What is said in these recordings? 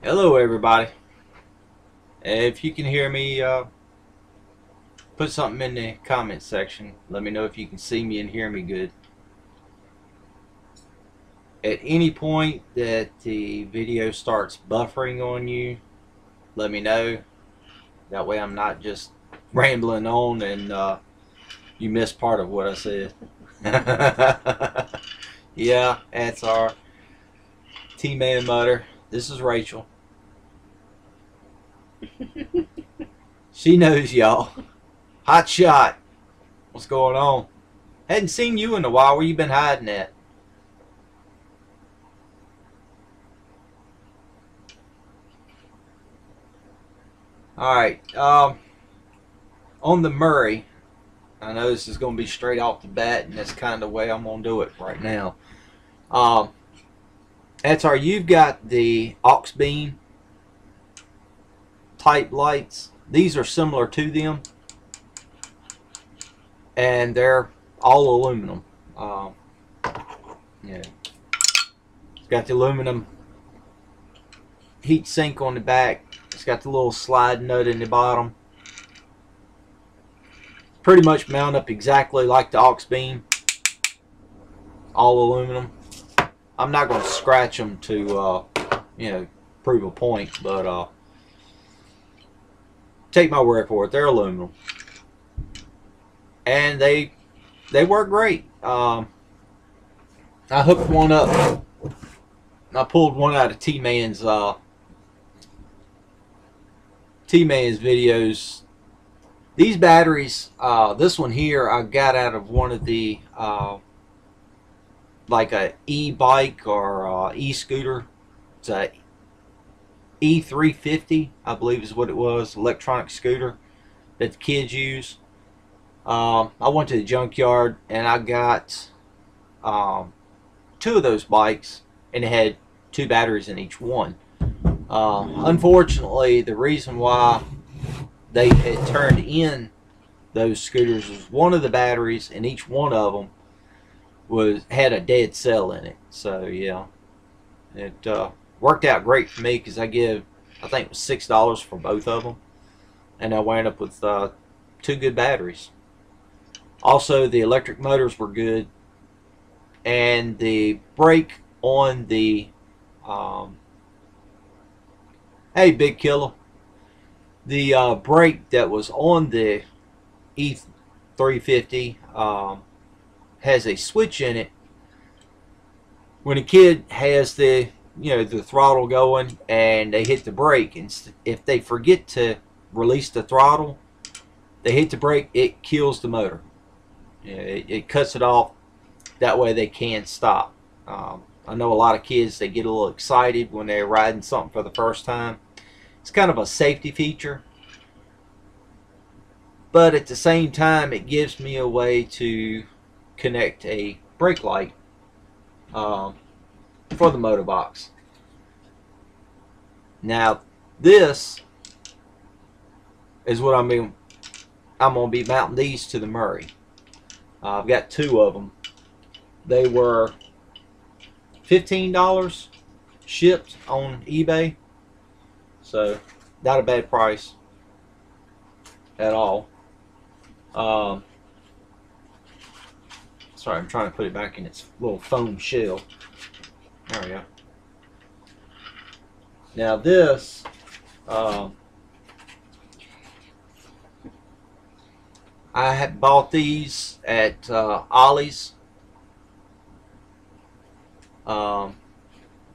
Hello everybody. If you can hear me, put something in the comment section. Let me know if you can see me and hear me good. At any point that the video starts buffering on you, let me know. That way I'm not just rambling on and you miss part of what I said. Yeah, that's our T-Man Mutter. This is Rachel. She knows y'all. Hot shot. What's going on? Hadn't seen you in a while. Where you been hiding at? Alright. On the Murray, I know this is going to be straight off the bat, and that's kind of the way I'm going to do it right now. That's our, you've got the aux beam type lights. These are similar to them, and they're all aluminum. Yeah, it's got the aluminum heat sink on the back. It's got the little slide nut in the bottom. Pretty much mount up exactly like the aux beam. All aluminum. I'm not going to scratch them to, prove a point, but take my word for it. They're aluminum, and they work great. I hooked one up. I pulled one out of T-Man's videos. These batteries, this one here, I got out of one of the like a e-bike or e-scooter. It's a E350, I believe is what it was, electronic scooter that the kids use. I went to the junkyard and I got two of those bikes, and it had two batteries in each one. Unfortunately, the reason why they had turned in those scooters was one of the batteries in each one of them had a dead cell in it. So yeah, it worked out great for me because I think it was $6 for both of them, and I wound up with two good batteries. Also, the electric motors were good, and the brake on the hey, Big Killer, the brake that was on the E350 has a switch in it. When a kid has the throttle going and they hit the brake, and if they forget to release the throttle, they hit the brake, it kills the motor. It cuts it off. That way they can stop. I know a lot of kids, they get a little excited when they're riding something for the first time. It's kind of a safety feature, but at the same time it gives me a way to connect a brake light for the motor box. Now this is what I'm going to be mounting these to the Murray. I've got two of them. They were $15 shipped on eBay, so not a bad price at all. Sorry, I'm trying to put it back in its little foam shell. There we go. Now this, I had bought these at Ollie's. Some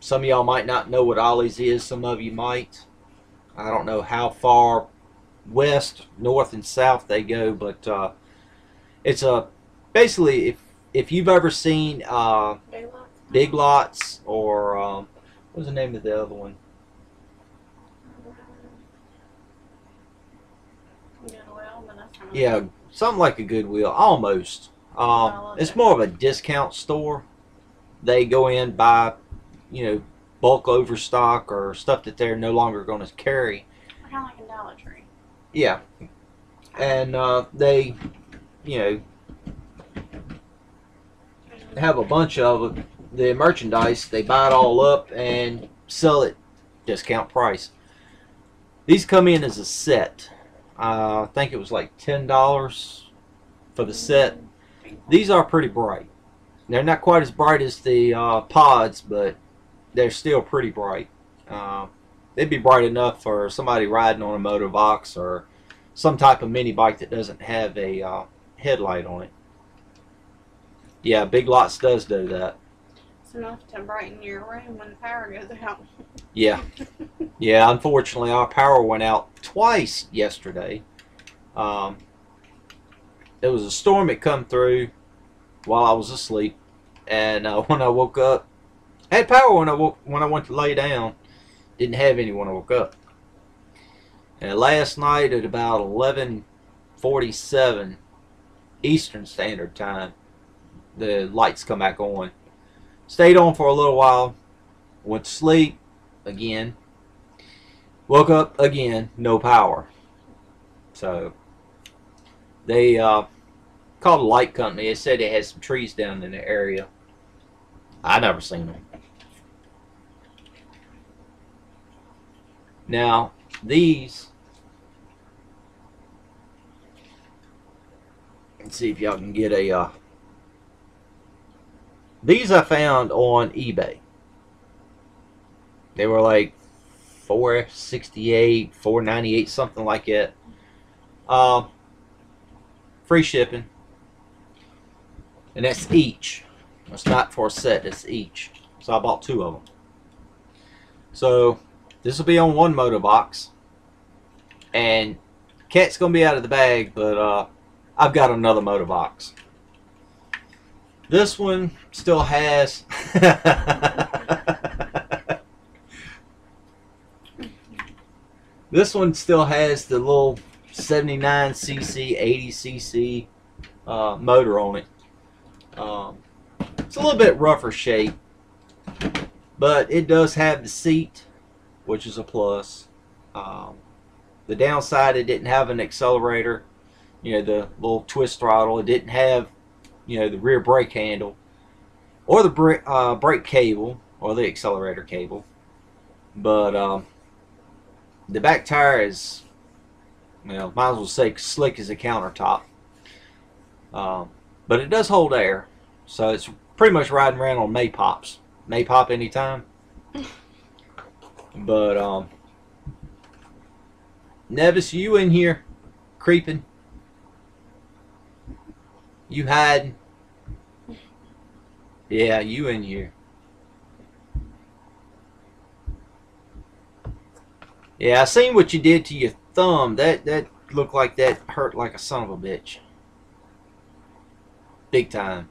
of y'all might not know what Ollie's is. Some of you might. I don't know how far west, north, and south they go, but it's basically if you've ever seen Big Lots or what's the name of the other one? Yeah, something like a Goodwill, almost. It's more of a discount store. They go in, buy, bulk overstock or stuff that they're no longer going to carry. Kind of like a Dollar Tree. Yeah, and they, have a bunch of the merchandise. They buy it all up and sell it discount price. These come in as a set. I think it was like $10 for the set. These are pretty bright. They're not quite as bright as the pods, but they're still pretty bright. They'd be bright enough for somebody riding on a Motovox or some type of mini bike that doesn't have a headlight on it. Yeah, Big Lots does do that. It's enough to brighten your room when the power goes out. Yeah. Yeah, unfortunately our power went out twice yesterday. There was a storm that come through while I was asleep, and when I woke up, I had power when I went to lay down. Didn't have any when I woke up. And last night at about 11:47 Eastern Standard Time, the lights come back on. Stayed on for a little while, went to sleep again, woke up again, no power. So they called a light company. They said they had some trees down in the area. I never seen them. Now these, let's see if y'all can get a these I found on eBay. They were like $468, $498, something like that. Free shipping. And that's each. It's not for a set, it's each. So I bought 2 of them. So this will be on one Motovox. And cat's going to be out of the bag, but I've got another Motovox. This one still has this one still has the little 79cc, 80cc motor on it. It's a little bit rougher shape, but it does have the seat, which is a plus. The downside, it didn't have an accelerator, you know, the little twist throttle. It didn't have, you know, the rear brake handle or the brake cable or the accelerator cable. But the back tire is, well, might as well say slick as a countertop. But it does hold air, so it's pretty much riding around on Maypops. Maypop anytime. But Nevis, you in here creeping? You hiding? Yeah, you in here. Yeah, I seen what you did to your thumb. That looked like that hurt like a son of a bitch. Big time.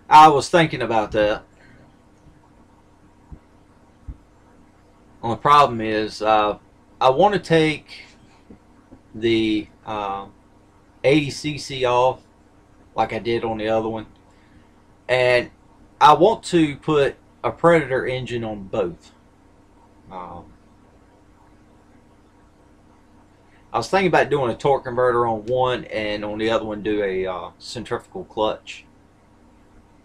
I was thinking about that. Well, the problem is I want to take the 80cc off like I did on the other one, and I want to put a Predator engine on both. I was thinking about doing a torque converter on one and on the other one do a centrifugal clutch.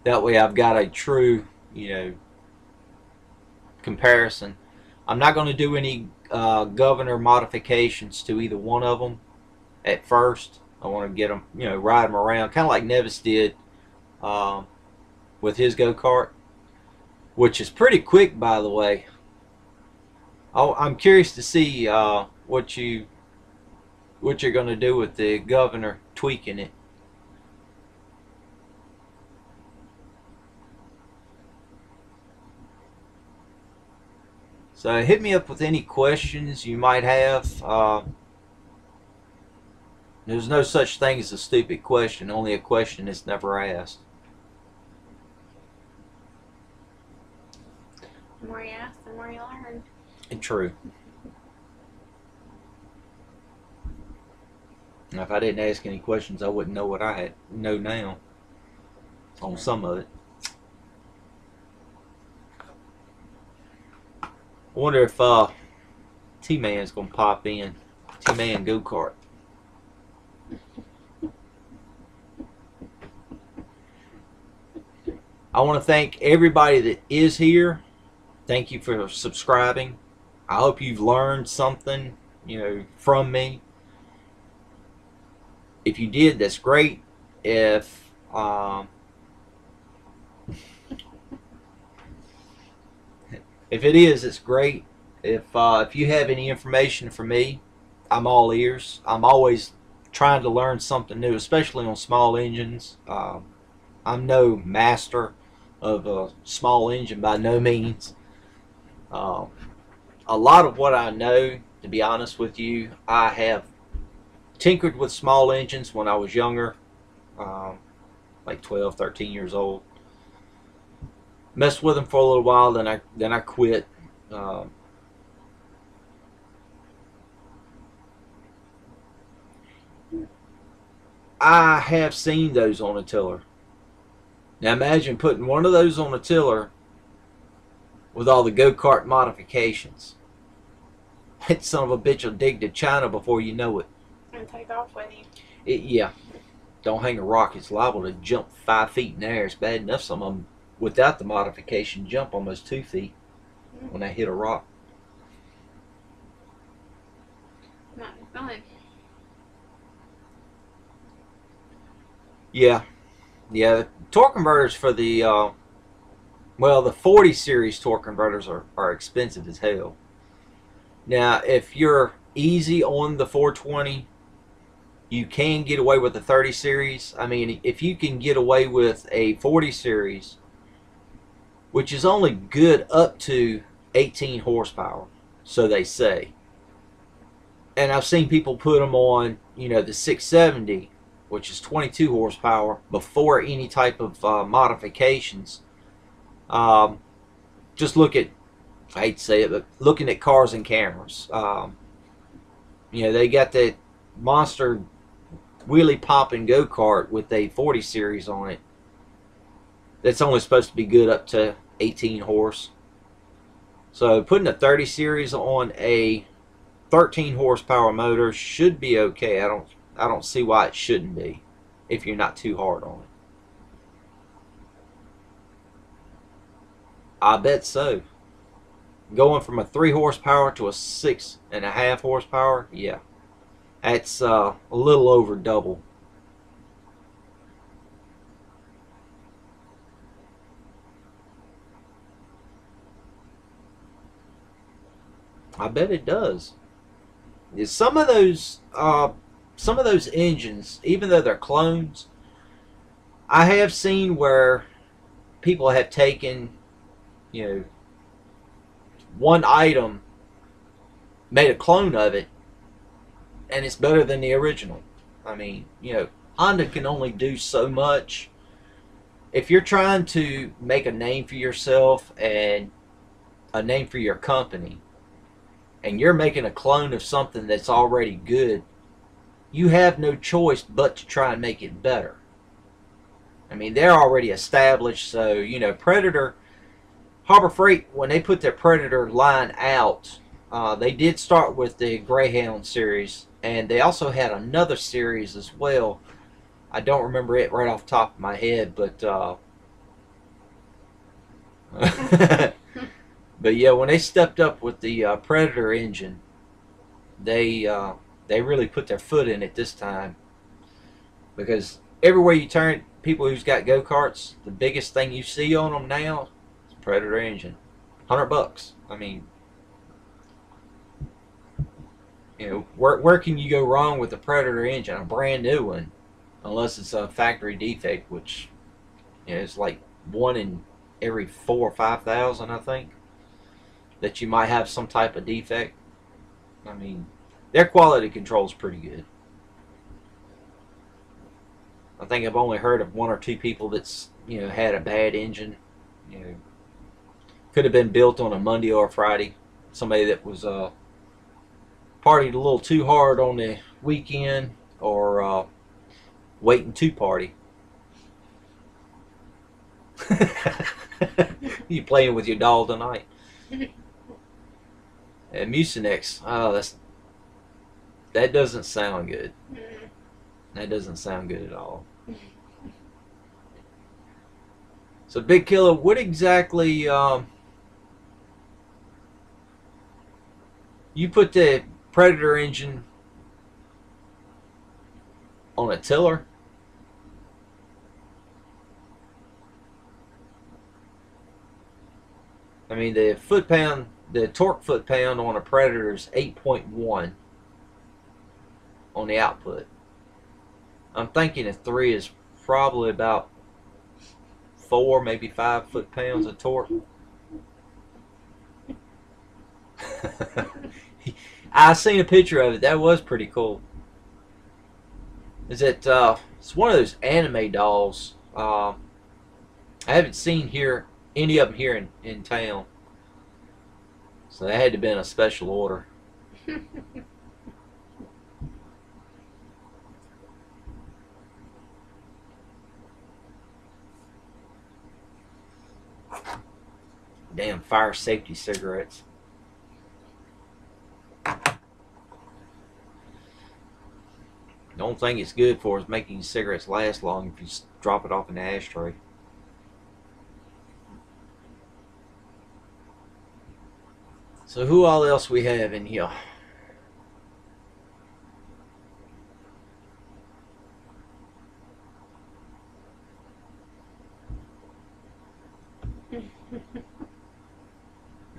That way I've got a true, you know, comparison. I'm not going to do any governor modifications to either one of them at first. I want to get them, you know, ride them around, kind of like Nevis did with his go-kart, which is pretty quick, by the way. I'm curious to see what you're going to do with the governor tweaking it. So hit me up with any questions you might have. There's no such thing as a stupid question, only a question that's never asked. The more you ask, the more you learn. And true. Now, if I didn't ask any questions, I wouldn't know what I know now on some of it. I wonder if T-Man's gonna pop in. T-Man go-kart. I want to thank everybody that is here. Thank you for subscribing. I hope you've learned something, from me. If you did, that's great. If if it is, it's great. If you have any information for me, I'm all ears. I'm always trying to learn something new, especially on small engines. I'm no master of a small engine by no means. A lot of what I know, to be honest with you, I have tinkered with small engines when I was younger, like 12, 13 years old. Messed with them for a little while, then I quit. I have seen those on a tiller. Now imagine putting one of those on a tiller with all the go-kart modifications. That son of a bitch will dig to China before you know it. And take off with you. Yeah. Don't hang a rock. It's liable to jump 5 feet in the air. It's bad enough some of them, without the modification, jump almost 2 feet when they hit a rock. Not fun. Yeah. The torque converters for the the 40 series torque converters are expensive as hell. Now, if you're easy on the 420, you can get away with the 30 series. I mean, if you can get away with a 40 series, which is only good up to 18 horsepower, so they say. And I've seen people put them on, the 670, which is 22 horsepower, before any type of modifications. Just look at, I hate to say it, but looking at cars and cameras. They got that monster wheelie popping go-kart with a 40 series on it. That's only supposed to be good up to 18 horse. So putting a 30 series on a 13 horsepower motor should be okay. I don't see why it shouldn't be if you're not too hard on it. I bet so. Going from a 3 horsepower to a 6.5 horsepower, yeah, that's a little over double. I bet it does. Some of those engines, even though they're clones, I have seen where people have taken, one item, made a clone of it, and it's better than the original. I mean, Honda can only do so much. If you're trying to make a name for yourself and a name for your company, and you're making a clone of something that's already good, you have no choice but to try and make it better. I mean, they're already established, so, Predator, Harbor Freight, when they put their Predator line out, they did start with the Greyhound series, and they also had another series as well. I don't remember it right off the top of my head, but but yeah, when they stepped up with the Predator engine, they really put their foot in it this time, because everywhere you turn, people who's got go-karts, the biggest thing you see on them now is Predator engine. $100. I mean, where can you go wrong with the Predator engine, a brand new one, unless it's a factory defect, which it's like 1 in every 4,000 or 5,000, I think, that you might have some type of defect. I mean, their quality control is pretty good. I think I've only heard of 1 or 2 people that's had a bad engine. Could have been built on a Monday or a Friday. Somebody that was partied a little too hard on the weekend, or waiting to party. You playing with your doll tonight? And Mucinex, oh, that doesn't sound good. Mm. That doesn't sound good at all. So, Big Killer, what exactly? You put the Predator engine on a tiller? I mean, the torque foot pound on a Predator is 8.1 on the output. I'm thinking a 3 is probably about 4, maybe 5 foot-pounds of torque. I seen a picture of it. That was pretty cool. It's one of those anime dolls. I haven't seen any of them here in town. So that had to have been a special order. Damn fire safety cigarettes. The only thing it's good for is making cigarettes last long if you drop it off in the ashtray. So who all else we have in here?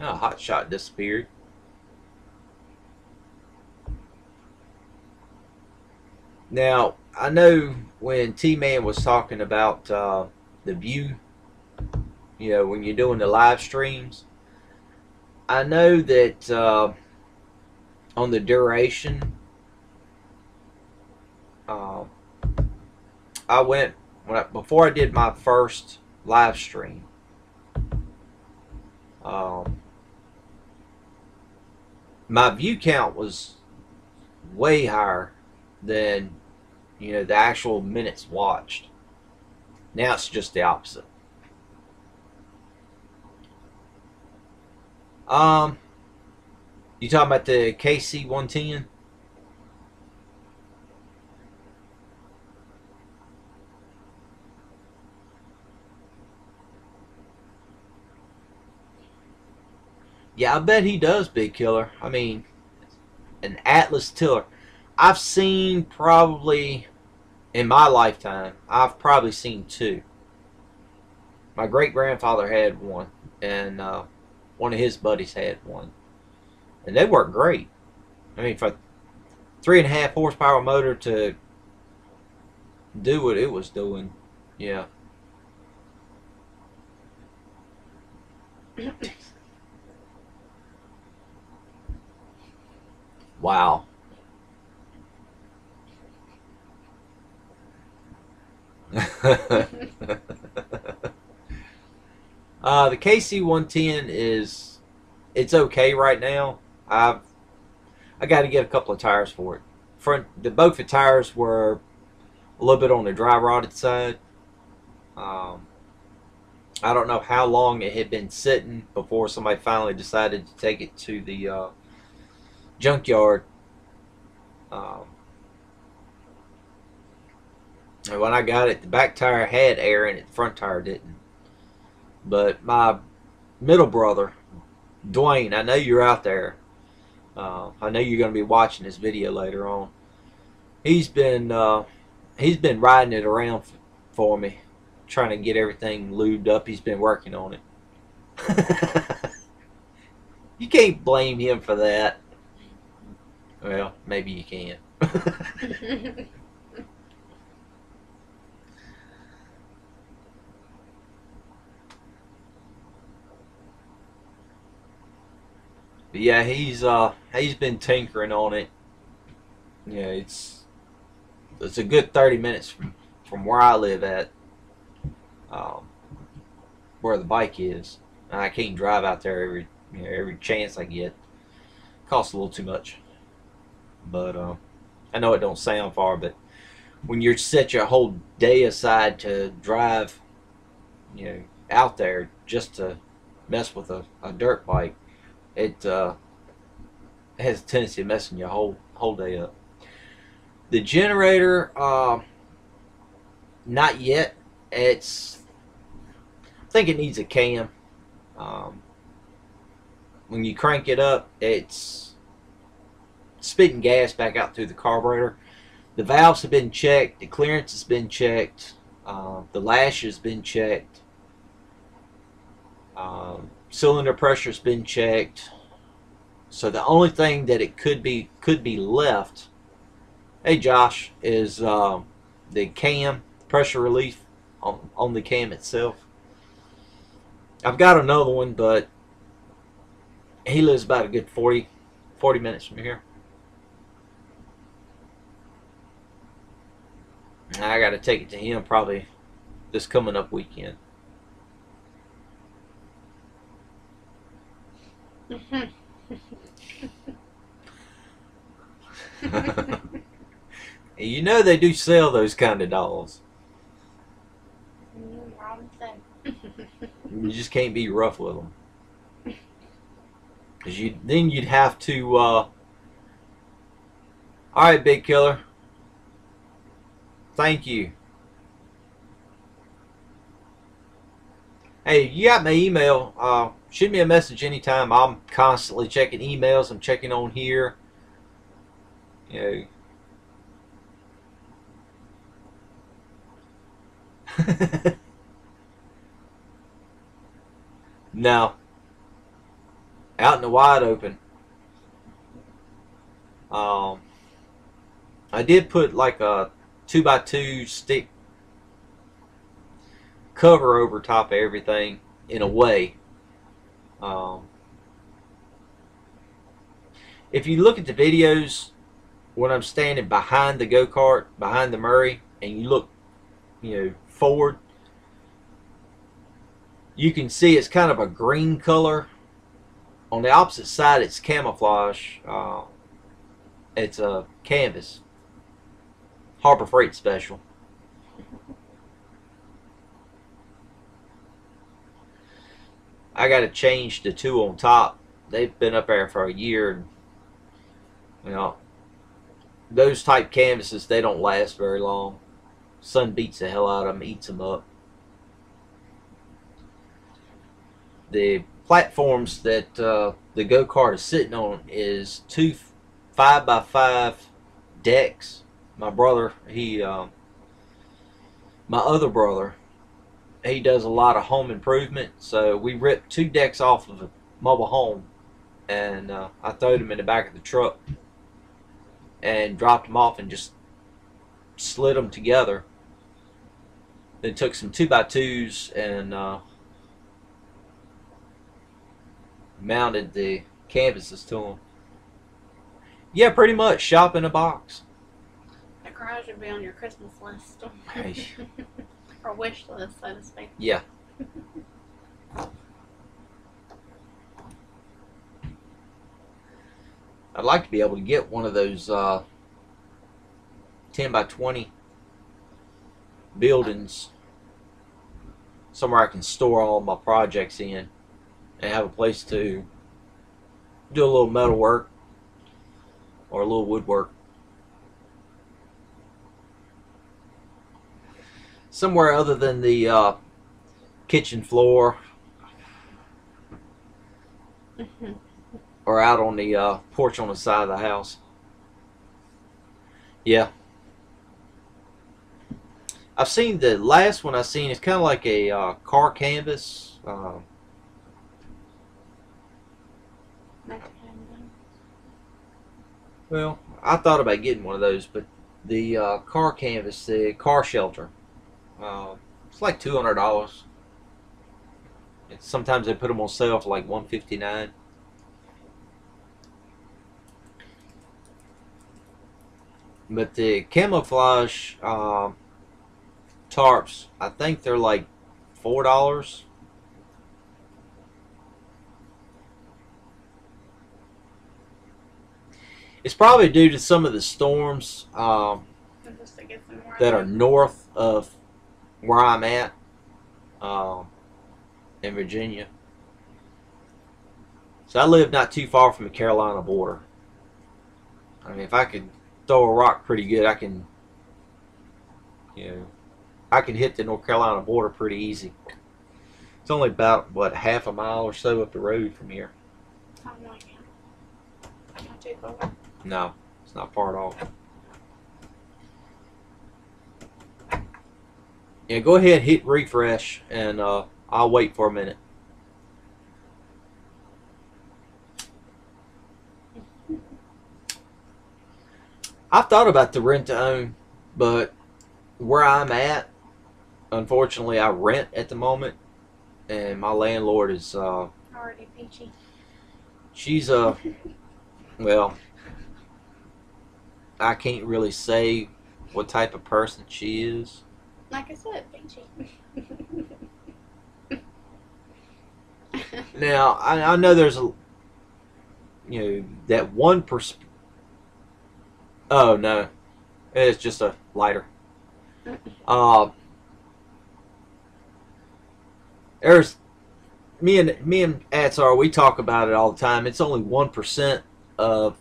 Oh, Hot Shot disappeared. Now, I know when T-Man was talking about the view, when you're doing the live streams, I know that on the duration, before I did my first live stream, my view count was way higher than the actual minutes watched. Now it's just the opposite. You talking about the KC-110? Yeah, I bet he does, Big Killer. I mean, an Atlas tiller. I've seen probably, in my lifetime, I've probably seen 2. My great-grandfather had one, and one of his buddies had one. And they work great. I mean, for a 3.5 horsepower motor to do what it was doing, yeah. Wow. The KC-110 it's okay right now. I got to get a couple of tires for it. Both the tires were a little bit on the dry rotted side. I don't know how long it had been sitting before somebody finally decided to take it to the junkyard. And when I got it, the back tire had air in it, the front tire didn't. But my middle brother, Dwayne, I know you're out there. I know you're going to be watching this video later on. He's been riding it around for me, trying to get everything lubed up. He's been working on it. You can't blame him for that. Well, maybe you can. But yeah, he's been tinkering on it. Yeah, it's a good 30 minutes from where I live at, where the bike is. I can't drive out there every chance I get. Costs a little too much. But I know it don't sound far, but when you're set your whole day aside to drive, out there just to mess with a dirt bike, it It has a tendency of messing your whole day up. The generator, not yet. I think it needs a cam. When you crank it up, it's spitting gas back out through the carburetor. The valves have been checked. The clearance has been checked. The lash has been checked. Cylinder pressure has been checked. So the only thing that it could be left, hey Josh, is the cam, pressure relief on the cam itself. I've got another one, but he lives about a good 40 minutes from here. And I got to take it to him probably this coming up weekend. You know they do sell those kind of dolls. You just can't be rough with them. Cause then you'd have to. All right, Big Killer. Thank you. Hey, you got my email. Shoot me a message anytime. I'm constantly checking emails. I'm checking on here. You know. No. Out in the wide open. I did put like a 2x2 stick cover over top of everything in a way. If you look at the videos when I'm standing behind the go-kart, behind the Murray, and you look, forward, you can see it's kind of a green color. On the opposite side, it's camouflage. It's a canvas. Harbor Freight special. I got to change the two on top. They've been up there for a year. Those type canvases, they don't last very long. Sun beats the hell out of them, eats them up. The platforms that the go-kart is sitting on is 2 5x5 decks. My brother, my other brother, he does a lot of home improvement, so we ripped 2 decks off of a mobile home, and I throwed them in the back of the truck and dropped them off and just slid them together. Then took some 2x2s and mounted the canvases to them. Yeah, pretty much. Shop in a box. The garage would be on your Christmas list. Hey. Or wish list, so to speak. Yeah. I'd like to be able to get one of those 10x20 buildings somewhere I can store all my projects in and have a place to do a little metal work or a little woodwork. Somewhere other than the kitchen floor or out on the porch on the side of the house. Yeah. I've seen the last one I've seen. It's kind of like a car canvas. Well, I thought about getting one of those, but the car canvas, the car shelter, it's like $200. Sometimes they put them on sale for like $159. But the camouflage tarps, I think they're like $4. It's probably due to some of the storms that are north of where I'm at in Virginia. So I live not too far from the Carolina border. I mean, if I could throw a rock pretty good, I can, I can hit the North Carolina border pretty easy. It's only about, what, half a mile or so up the road from here. Something like that. Not too far. No, it's not far at all. Yeah, go ahead, hit refresh, and I'll wait for a minute. I've thought about the rent to own, but where I'm at, unfortunately, I rent at the moment, and my landlord is Already peachy. she's well, I can't really say what type of person she is. Like I said, peachy. Now, I know there's a, that 1%. Oh no, it's just a lighter. There's me and Atsar. We talk about it all the time. It's only 1% of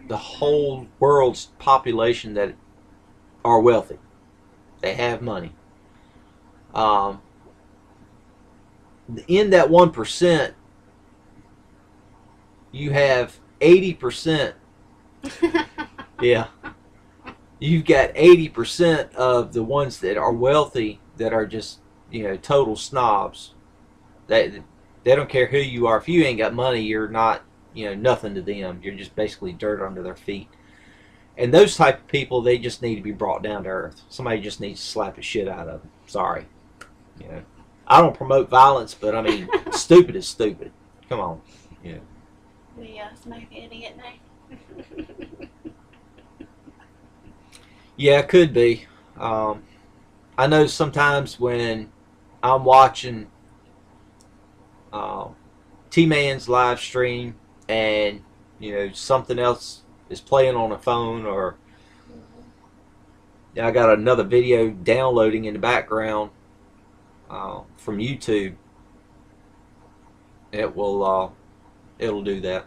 the whole world's population that are wealthy. They have money. In that 1%, you have 80%. Yeah. You've got 80% of the ones that are wealthy that are just, total snobs. They don't care who you are. If you ain't got money, you're not, nothing to them. You're just basically dirt under their feet. And those type of people, they just need to be brought down to earth. Somebody just needs to slap the shit out of them. Sorry. I don't promote violence, but I mean, stupid is stupid. Come on. The smack idiot name. Yeah, it could be. I know sometimes when I'm watching T-Man's live stream and, something else is playing on a phone, or I got another video downloading in the background from YouTube, it'll do that.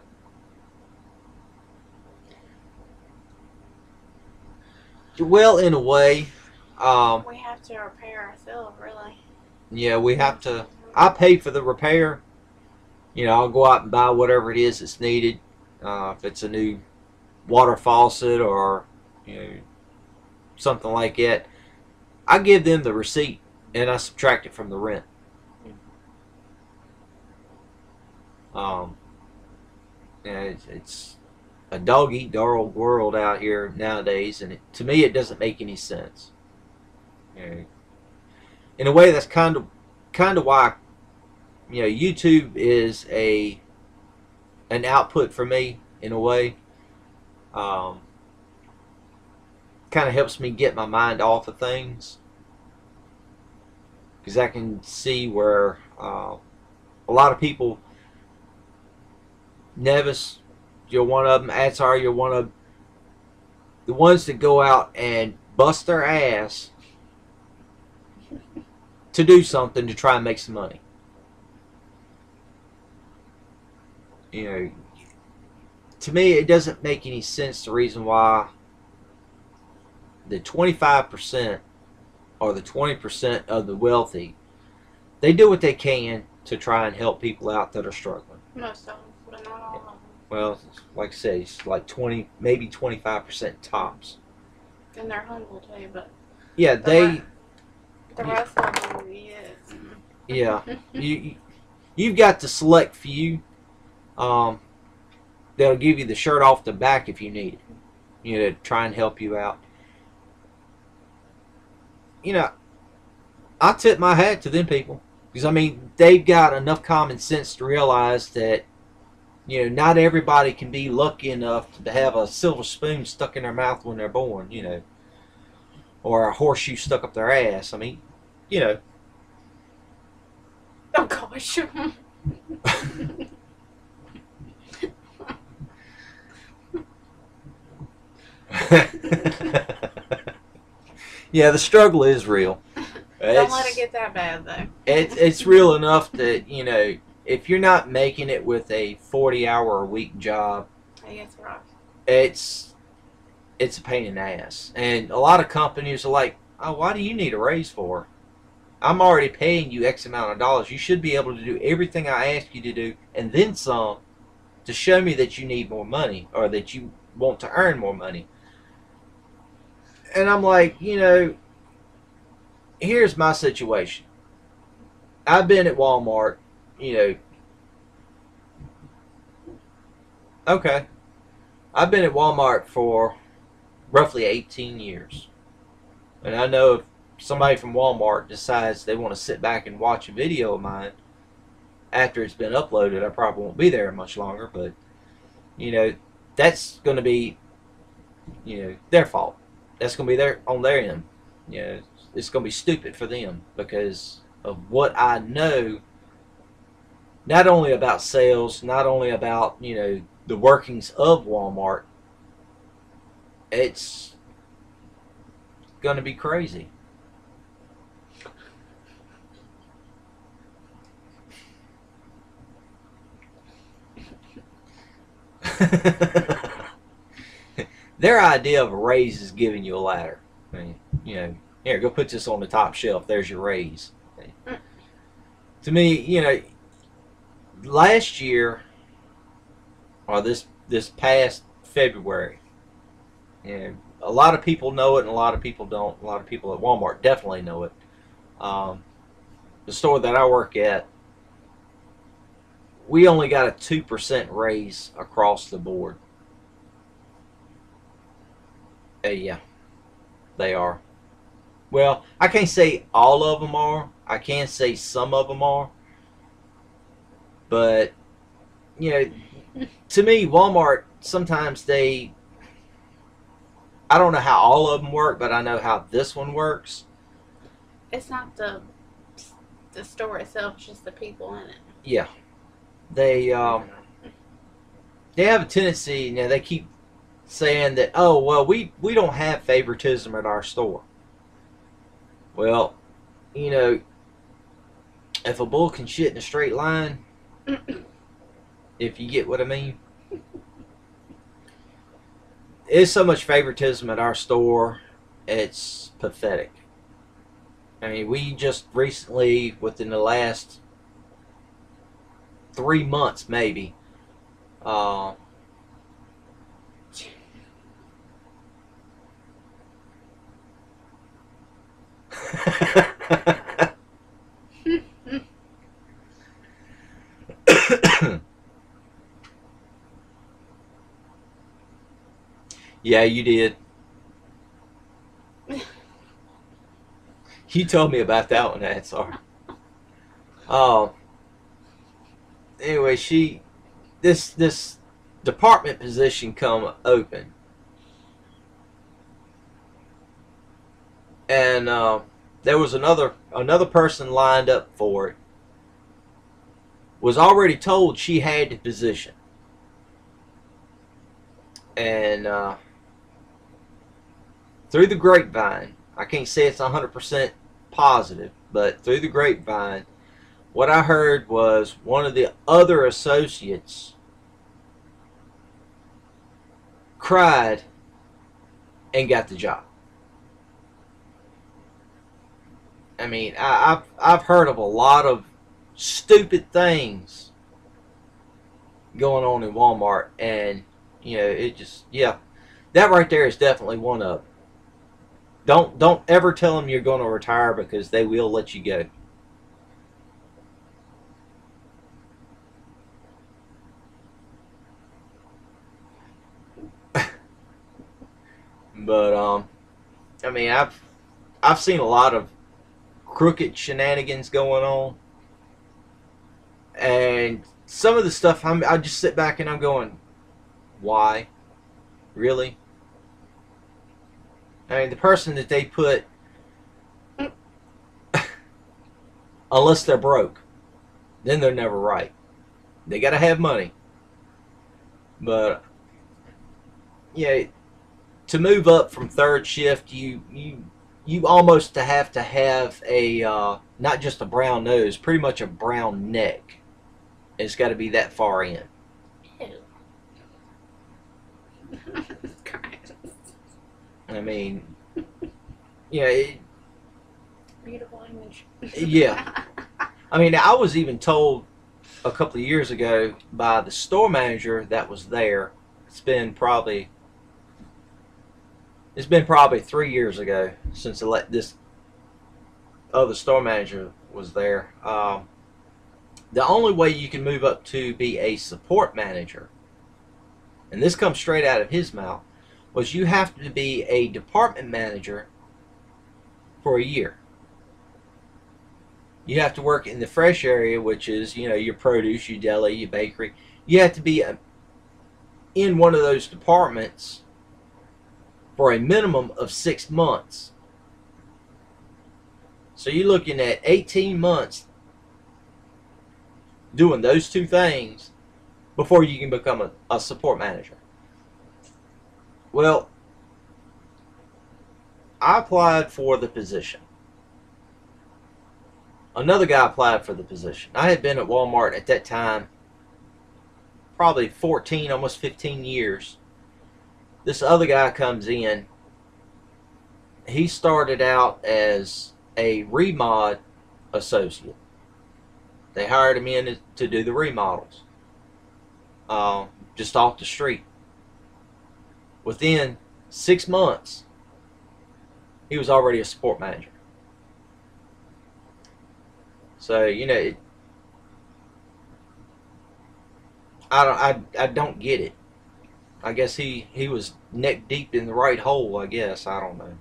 Well, in a way. We have to repair ourselves, really. Yeah, we have to. I pay for the repair. I'll go out and buy whatever it is that's needed. If it's a new water faucet or something like that, I give them the receipt and I subtract it from the rent. It's a dog eat dog world out here nowadays, and to me it doesn't make any sense. In a way, that's kind of why YouTube is an output for me. In a way, kind of helps me get my mind off of things, because I can see where a lot of people. Nevis, you're one of them. Atsar, you're one of the ones that go out and bust their ass to do something to try and make some money. To me, it doesn't make any sense, the reason why the 25% or the 20% of the wealthy, they do what they can to try and help people out that are struggling. Most of them, but not all of them. Well, like I say, it's like 20, maybe 25% tops. And they're humble too, but yeah, the rest of them, yes. Yeah, you've got the select few that'll give you the shirt off the back if you need it, to try and help you out. I tip my hat to them people, because I mean, they've got enough common sense to realize that not everybody can be lucky enough to have a silver spoon stuck in their mouth when they're born, or a horseshoe stuck up their ass. I mean, Oh gosh. Yeah, the struggle is real. Don't let it get that bad, though. It's real enough that, if you're not making it with a 40-hour-a-week job, Hey, it's rough. it's a pain in the ass. And a lot of companies are like, oh, why do you need a raise for? I'm already paying you X amount of dollars. You should be able to do everything I ask you to do and then some to show me that you need more money or that you want to earn more money. And I'm like, here's my situation. I've been at Walmart, okay. I've been at Walmart for roughly 18 years. And I know if somebody from Walmart decides they want to sit back and watch a video of mine after it's been uploaded, I probably won't be there much longer, but that's going to be their fault. That's going to be on their end. It's going to be stupid for them because of what I know, not only about sales, not only about the workings of Walmart. It's going to be crazy. Their idea of a raise is giving you a ladder. I mean, here, go put this on the top shelf. There's your raise. To me, last year or this past February, a lot of people know it and a lot of people don't. A lot of people at Walmart definitely know it. The store that I work at, we only got a 2% raise across the board. Yeah, they are. Well, I can't say all of them are. I can say some of them are. But, to me, Walmart, sometimes I don't know how all of them work, but I know how this one works. It's not the store itself, it's just the people in it. Yeah. They have a tendency, they keep saying that, oh, well, we don't have favoritism at our store. Well, if a bull can shit in a straight line, if you get what I mean. There's so much favoritism at our store, it's pathetic. I mean, we just recently, within the last 3 months maybe, yeah, you did. You told me about that one, that's sorry. Anyway, this department position come open, and there was another person lined up for it. Was already told she had the position, and through the grapevine, I can't say it's 100% positive, but through the grapevine, what I heard was one of the other associates cried and got the job. I mean, I've heard of a lot of stupid things going on in Walmart, and it just, that right there is definitely one of them. Don't ever tell them you're going to retire, because they will let you go. But I mean, I've seen a lot of crooked shenanigans going on, and some of the stuff I just sit back and I'm going, why? Really? I mean, the person that they put, unless they're broke, then they're never right. They gotta have money. But yeah, to move up from third shift, you almost have to have a not just a brown nose, pretty much a brown neck. It's got to be that far in. Ew. Christ. I mean, yeah, Beautiful image. yeah. I mean, I was even told a couple of years ago by the store manager that was there. It's been probably 3 years ago since this other store manager was there. The only way you can move up to be a support manager, and this comes straight out of his mouth, was you have to be a department manager for a year. You have to work in the fresh area, which is, your produce, your deli, your bakery. You have to be in one of those departments for a minimum of 6 months. So you're looking at 18 months doing those two things before you can become a support manager. Well, I applied for the position. Another guy applied for the position. I had been at Walmart at that time probably 14, almost 15 years. This other guy comes in. He started out as a remod associate. They hired him in to do the remodels, just off the street. Within 6 months, he was already a support manager. So, I don't get it. I guess he was neck deep in the right hole, I guess. I don't know.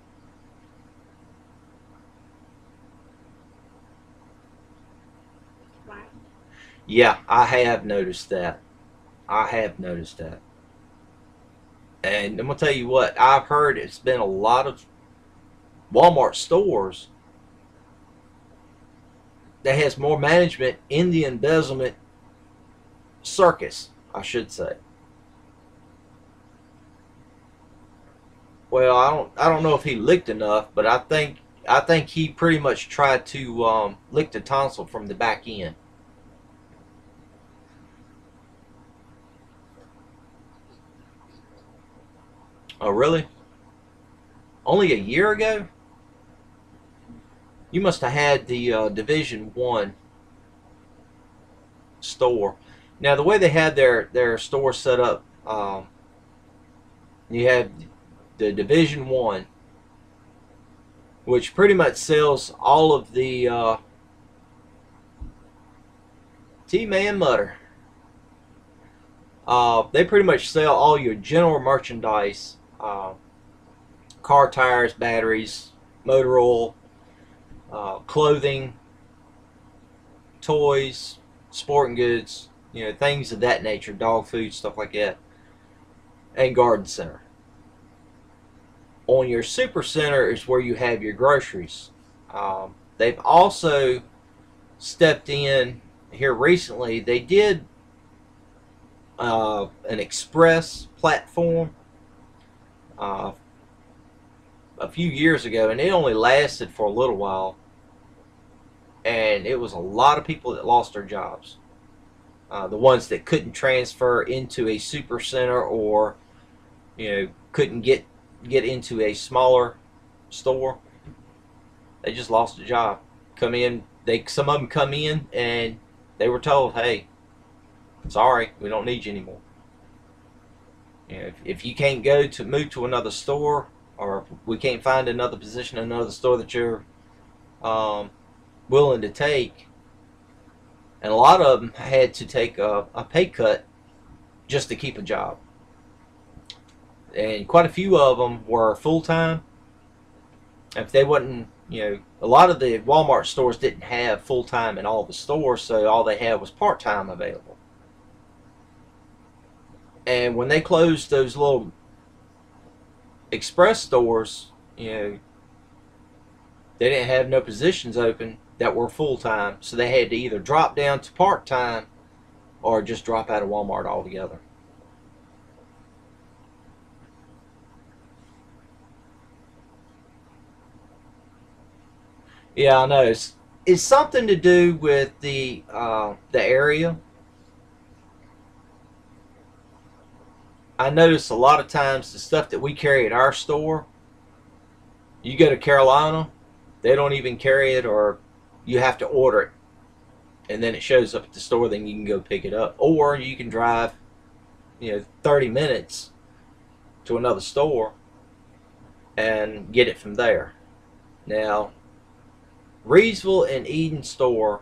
Wow. Yeah, I have noticed that. And I'm going to tell you what, I've heard it's been a lot of Walmart stores that has more management in the embezzlement circus, I should say. Well, I don't know if he licked enough, but I think he pretty much tried to lick the tonsil from the back end. Oh, really? Only a year ago? You must have had the Division 1 store. Now, the way they had their store set up, you have the Division 1, which pretty much sells all of the T-Man Mutter. They pretty much sell all your general merchandise, car tires, batteries, motor oil, clothing, toys, sporting goods, things of that nature, dog food, stuff like that, and garden center. On your super center is where you have your groceries. They've also stepped in here recently. They did an express platform a few years ago, and it only lasted for a little while, and it was a lot of people that lost their jobs. The ones that couldn't transfer into a super center, or couldn't get into a smaller store, they just lost a job. Some of them come in and they were told, "Hey, sorry, we don't need you anymore. If you can't move to another store, or if we can't find another position in another store that you're willing to take." And a lot of them had to take a pay cut just to keep a job. And quite a few of them were full-time. If they wasn't, a lot of the Walmart stores didn't have full-time in all the stores, so all they had was part-time available. And when they closed those little express stores, they didn't have no positions open that were full-time, so they had to either drop down to part-time or just drop out of Walmart altogether. Yeah, I know. It's something to do with the area. I notice a lot of times the stuff that we carry at our store, you go to Carolina, they don't even carry it, or you have to order it, and then it shows up at the store. Then you can go pick it up, or you can drive, 30 minutes to another store and get it from there. Now, Reedsville and Eden store,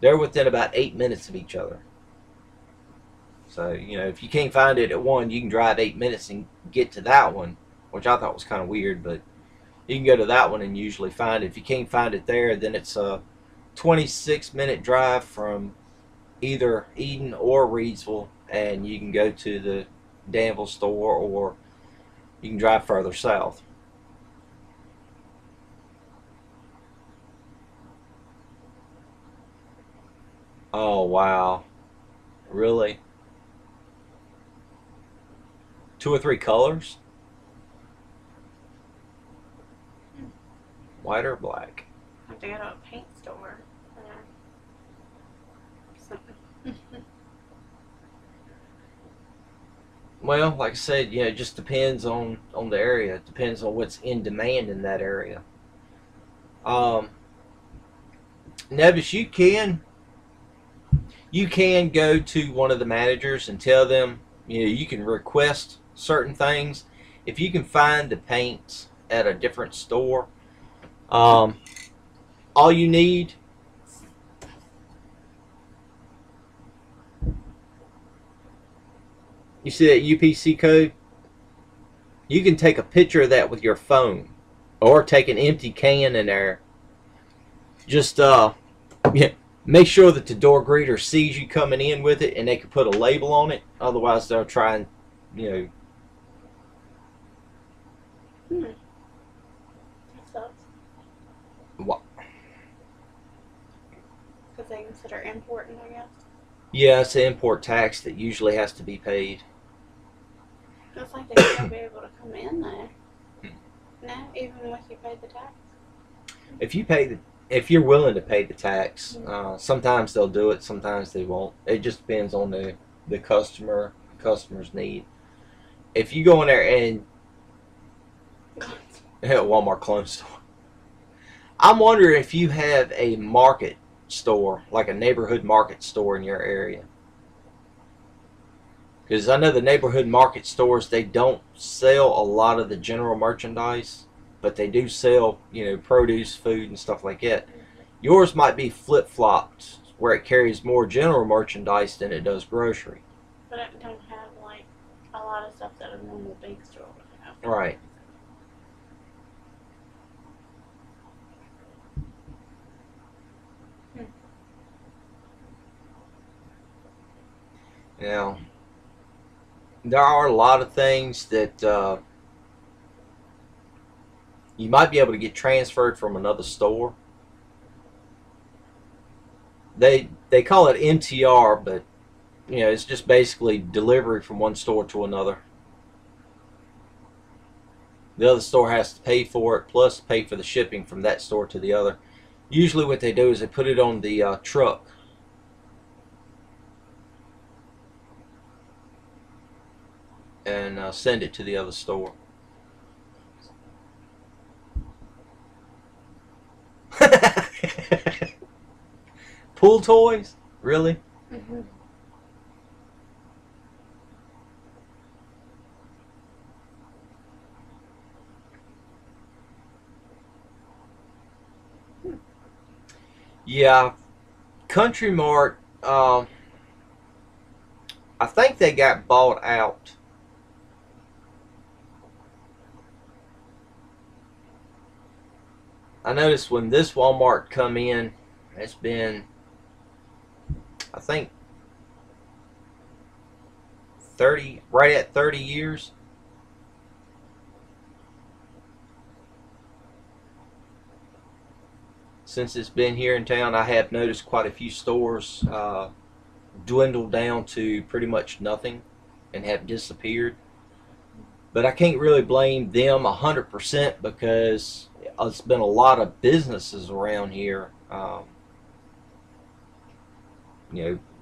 they're within about 8 minutes of each other. So, if you can't find it at one, you can drive 8 minutes and get to that one, which I thought was kind of weird, but you can go to that one and usually find it. If you can't find it there, then it's a 26-minute drive from either Eden or Reedsville, and you can go to the Danville store, or you can drive further south. Oh, wow. Really? 2 or 3 colors? White or black? I have to go to a paint store. Something. Well, like I said, it just depends on the area. It depends on what's in demand in that area. Nevis, you can go to one of the managers and tell them, you can request certain things. If you can find the paints at a different store, all you need you see that UPC code? You can take a picture of that with your phone, or take an empty can in there. Just make sure that the door greeter sees you coming in with it, and they can put a label on it. Otherwise, they'll try and That sucks. What? Because they consider importing, I guess. Yeah, it's an import tax that usually has to be paid. Looks like they should be able to come in there. No, even if you pay the tax. If you're willing to pay the tax, sometimes they'll do it, sometimes they won't. It just depends on the customer's need. If you go in there and Walmart clone store, I'm wondering if you have a market store, like a neighborhood market store in your area. Because I know the neighborhood market stores, they don't sell a lot of the general merchandise, but they do sell, produce, food, and stuff like that. Yours might be flip-flopped, where it carries more general merchandise than it does grocery. But it don't have, like, a lot of stuff that a normal big store would have. Right. Now, there are a lot of things that you might be able to get transferred from another store. They call it MTR, but it's just basically delivery from one store to another. The other store has to pay for it, plus pay for the shipping from that store to the other. Usually what they do is they put it on the truck. And send it to the other store. Pool toys? Really? Mm-hmm. Yeah, Country Mart. I think they got bought out. I noticed when this Walmart come in, it's been, I think, 30, right at 30 years. Since it's been here in town. I have noticed quite a few stores dwindle down to pretty much nothing and have disappeared. But I can't really blame them 100% because it's been a lot of businesses around here.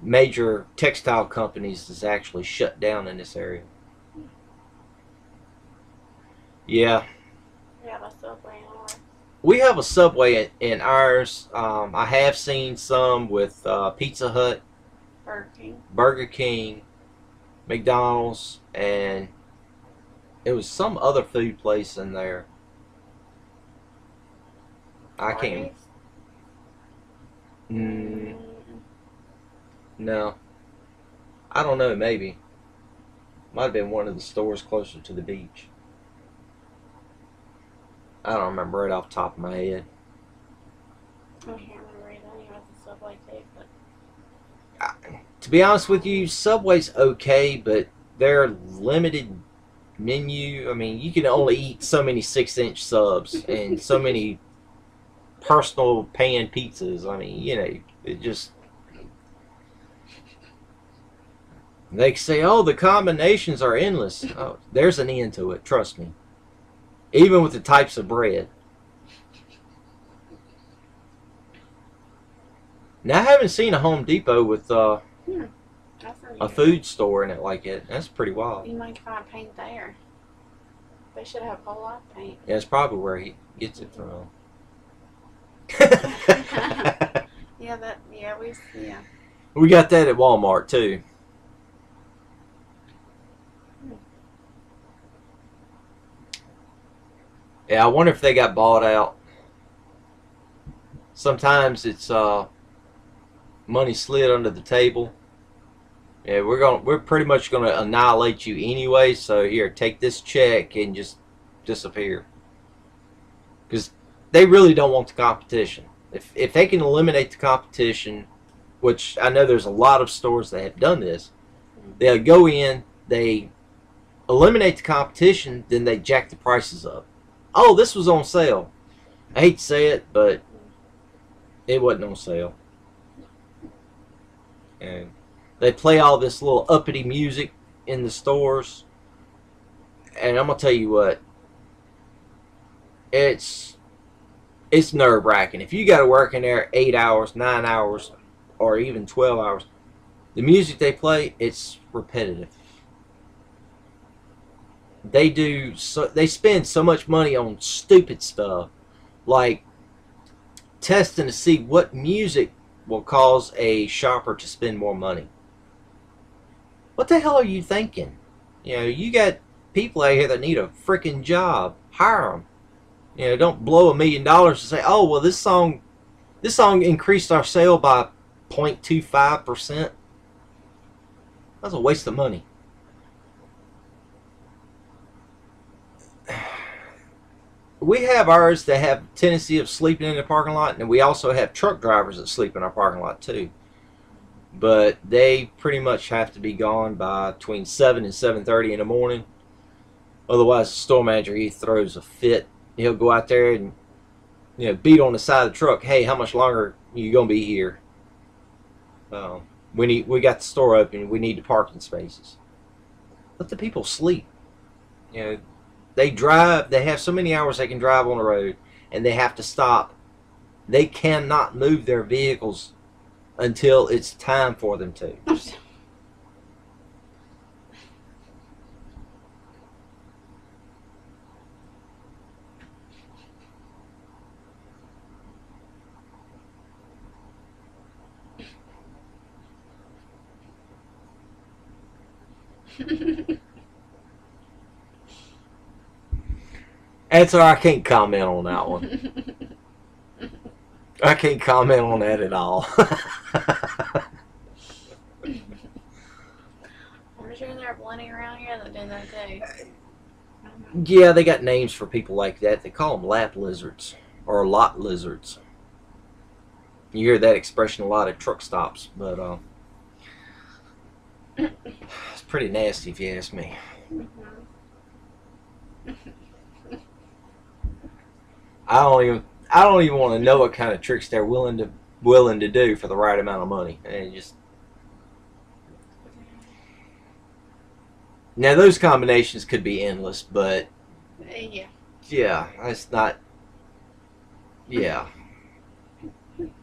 Major textile companies is actually shut down in this area. Yeah. Yeah, the Subway in ours. We have a Subway in ours. I have seen some with Pizza Hut, Burger King. Burger King, McDonald's, and it was some other food place in there. I can't. Arby's. Mm, Mm, no, I don't know. Maybe might have been one of the stores closer to the beach. I don't remember right off the top of my head. I can't remember either. Anyway, the Subway too, but To be honest with you, Subway's okay, but their limited menu. I mean, you can only eat so many 6-inch subs and so many personal pan pizzas. I mean, it just. They say, oh, the combinations are endless. Oh, there's an end to it, trust me. Even with the types of bread. Now, I haven't seen a Home Depot with that's a unusual. food store in it like it. That's pretty wild. You might find paint there. They should have a whole lot of paint. Yeah, that's probably where he gets it from. Yeah. We got that at Walmart, too. Yeah, I wonder if they got bought out. Sometimes it's money slid under the table. Yeah, we're pretty much gonna annihilate you anyway. So here, take this check and just disappear. Because they really don't want the competition. If they can eliminate the competition, which I know there's a lot of stores that have done this, they'll go in, they eliminate the competition, then they jack the prices up. Oh, this was on sale. I hate to say it, but it wasn't on sale. And they play all this little uppity music in the stores. And I'm going to tell you what, it's nerve-wracking. If you got to work in there 8 hours, 9 hours, or even 12 hours, the music they play, it's repetitive. They spend so much money on stupid stuff, like testing to see what music will cause a shopper to spend more money. What the hell are you thinking? You got people out here that need a freaking job. Hire them. Don't blow $1 million and say, oh, well, this song increased our sale by 0.25%. That's a waste of money. We have ours that have a tendency of sleeping in the parking lot, and we also have truck drivers that sleep in our parking lot too. But they pretty much have to be gone by between 7 and 7:30 in the morning. Otherwise, the store manager, he throws a fit. He'll go out there and beat on the side of the truck. Hey, how much longer are you gonna be here? We got the store open. We need the parking spaces. Let the people sleep. They drive. They have so many hours they can drive on the road, and they have to stop. They cannot move their vehicles until it's time for them to. Answer, I can't comment on that one. I can't comment on that at all. I'm sure there are plenty around here that do that too. Yeah, they got names for people like that. They call them lap lizards or lot lizards. You hear that expression a lot at truck stops, but it's pretty nasty if you ask me. I don't even want to know what kind of tricks they're willing to do for the right amount of money. And now those combinations could be endless, but yeah,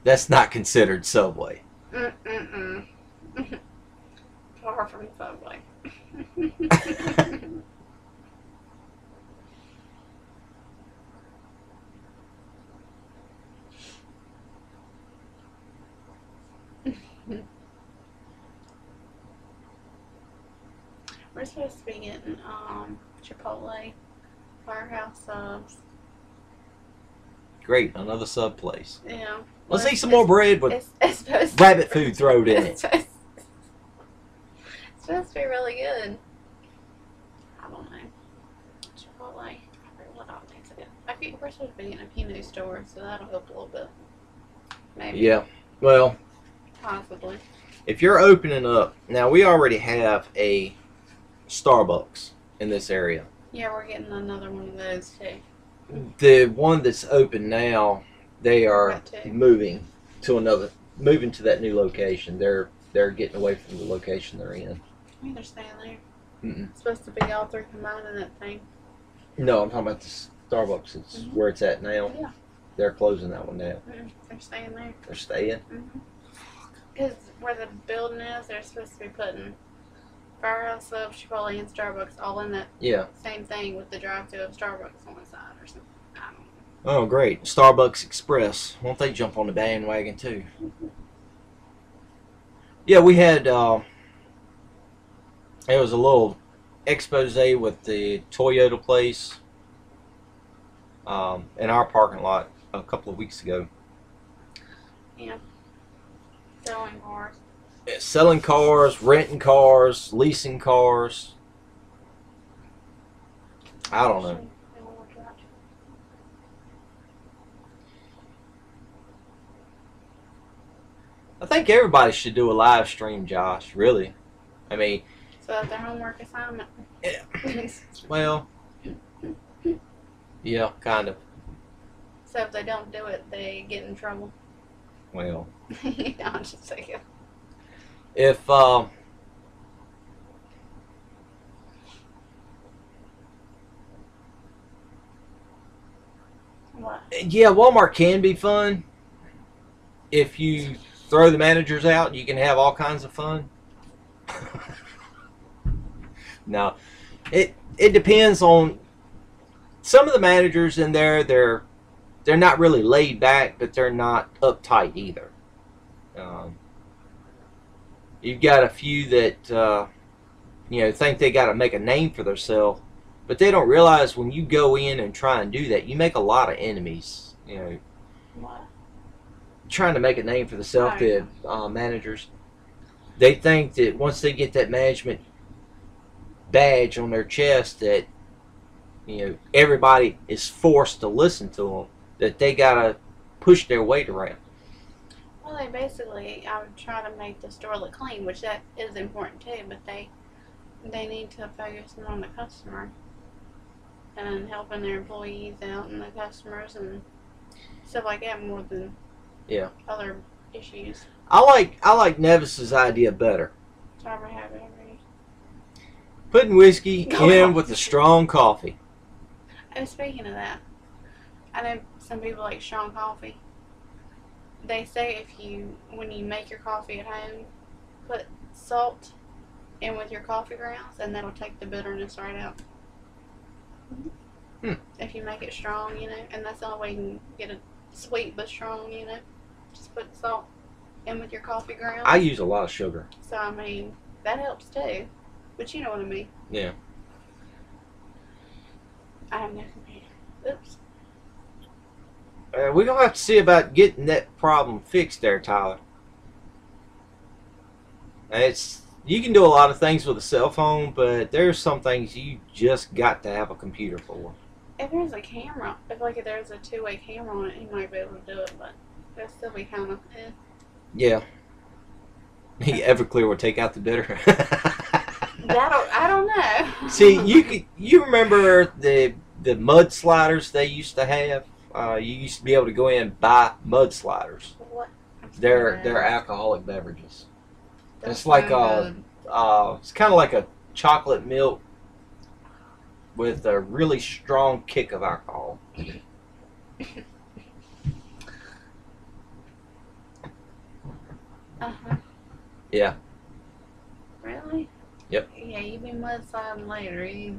that's not considered Subway. Far from Subway. We're supposed to be getting Chipotle, Firehouse subs. Great, another sub place. Yeah. Let's Well, eat some more bread with it's supposed rabbit food thrown in it's it. supposed to be really good. I don't know. Chipotle. I forget what all things it is. I think we're supposed to be in a few new stores, so that'll help a little bit. Maybe. Yeah. Well, Possibly. if you're opening up now, we already have a Starbucks in this area. Yeah, we're getting another one of those too. The one that's open now, they are Got two. moving to that new location. They're getting away from the location they're in. I think they're staying there. Mm-mm. It's supposed to be all three combined in that thing. No, I'm talking about the Starbucks. It's Mhm. where it's at now. Yeah. They're closing that one down. They're staying there. They're staying. Because where the building is, they're supposed to be putting Firehouse Subs, Chipotle, and Starbucks all in that Yeah. same thing with the drive-thru of Starbucks on the side or something. I don't know. Oh, great. Starbucks Express. Won't they jump on the bandwagon too? Yeah, we had. It was a little expose with the Toyota place in our parking lot a couple of weeks ago. Yeah. Selling cars. Yeah, selling cars, renting cars, leasing cars. I don't know. I think everybody should do a live stream, Josh. Really. I mean, So that's their homework assignment. Yeah. well, yeah, kind of. So if they don't do it, they get in trouble. Well, I'm just saying. if What? yeah, Walmart can be fun. If you throw the managers out, you can have all kinds of fun. No, it depends on some of the managers in there. They're not really laid back, but they're not uptight either. You've got a few that think they got to make a name for themselves, but they don't realize when you go in and try and do that, you make a lot of enemies. What? Trying to make a name for themselves, the managers, they think that once they get that management badge on their chest, that everybody is forced to listen to them, that they gotta push their weight around. Well, they basically, I would try to make the store look clean, which that is important too, but they need to focus more on the customer and helping their employees out and the customers and stuff like that more than other issues. I like Nevis's idea better. Sorry, I have it already. Putting whiskey in with a strong coffee. And speaking of that, I know some people like strong coffee. They say when you make your coffee at home, put salt in with your coffee grounds, and that'll take the bitterness right out. If you make it strong, and that's the only way you can get it sweet but strong, just put salt in with your coffee grounds. I use a lot of sugar. So, I mean, that helps too. But you know what I mean. Yeah. I have no computer. Oops. We're going to have to see about getting that problem fixed there, Tyler. You can do a lot of things with a cell phone, but there's some things you just got to have a computer for. If there's a camera, if there's a two-way camera on it, you might be able to do it, but it'll still be kind of Yeah. Everclear will take out the bitter. I don't know. See, you remember the mud sliders they used to have? You used to be able to go in and buy mud sliders. What? They're alcoholic beverages. That's It's like so it's kind of like a chocolate milk with a really strong kick of alcohol. Uh-huh. Yeah. Really? Yep. Yeah, you be mudsliding later.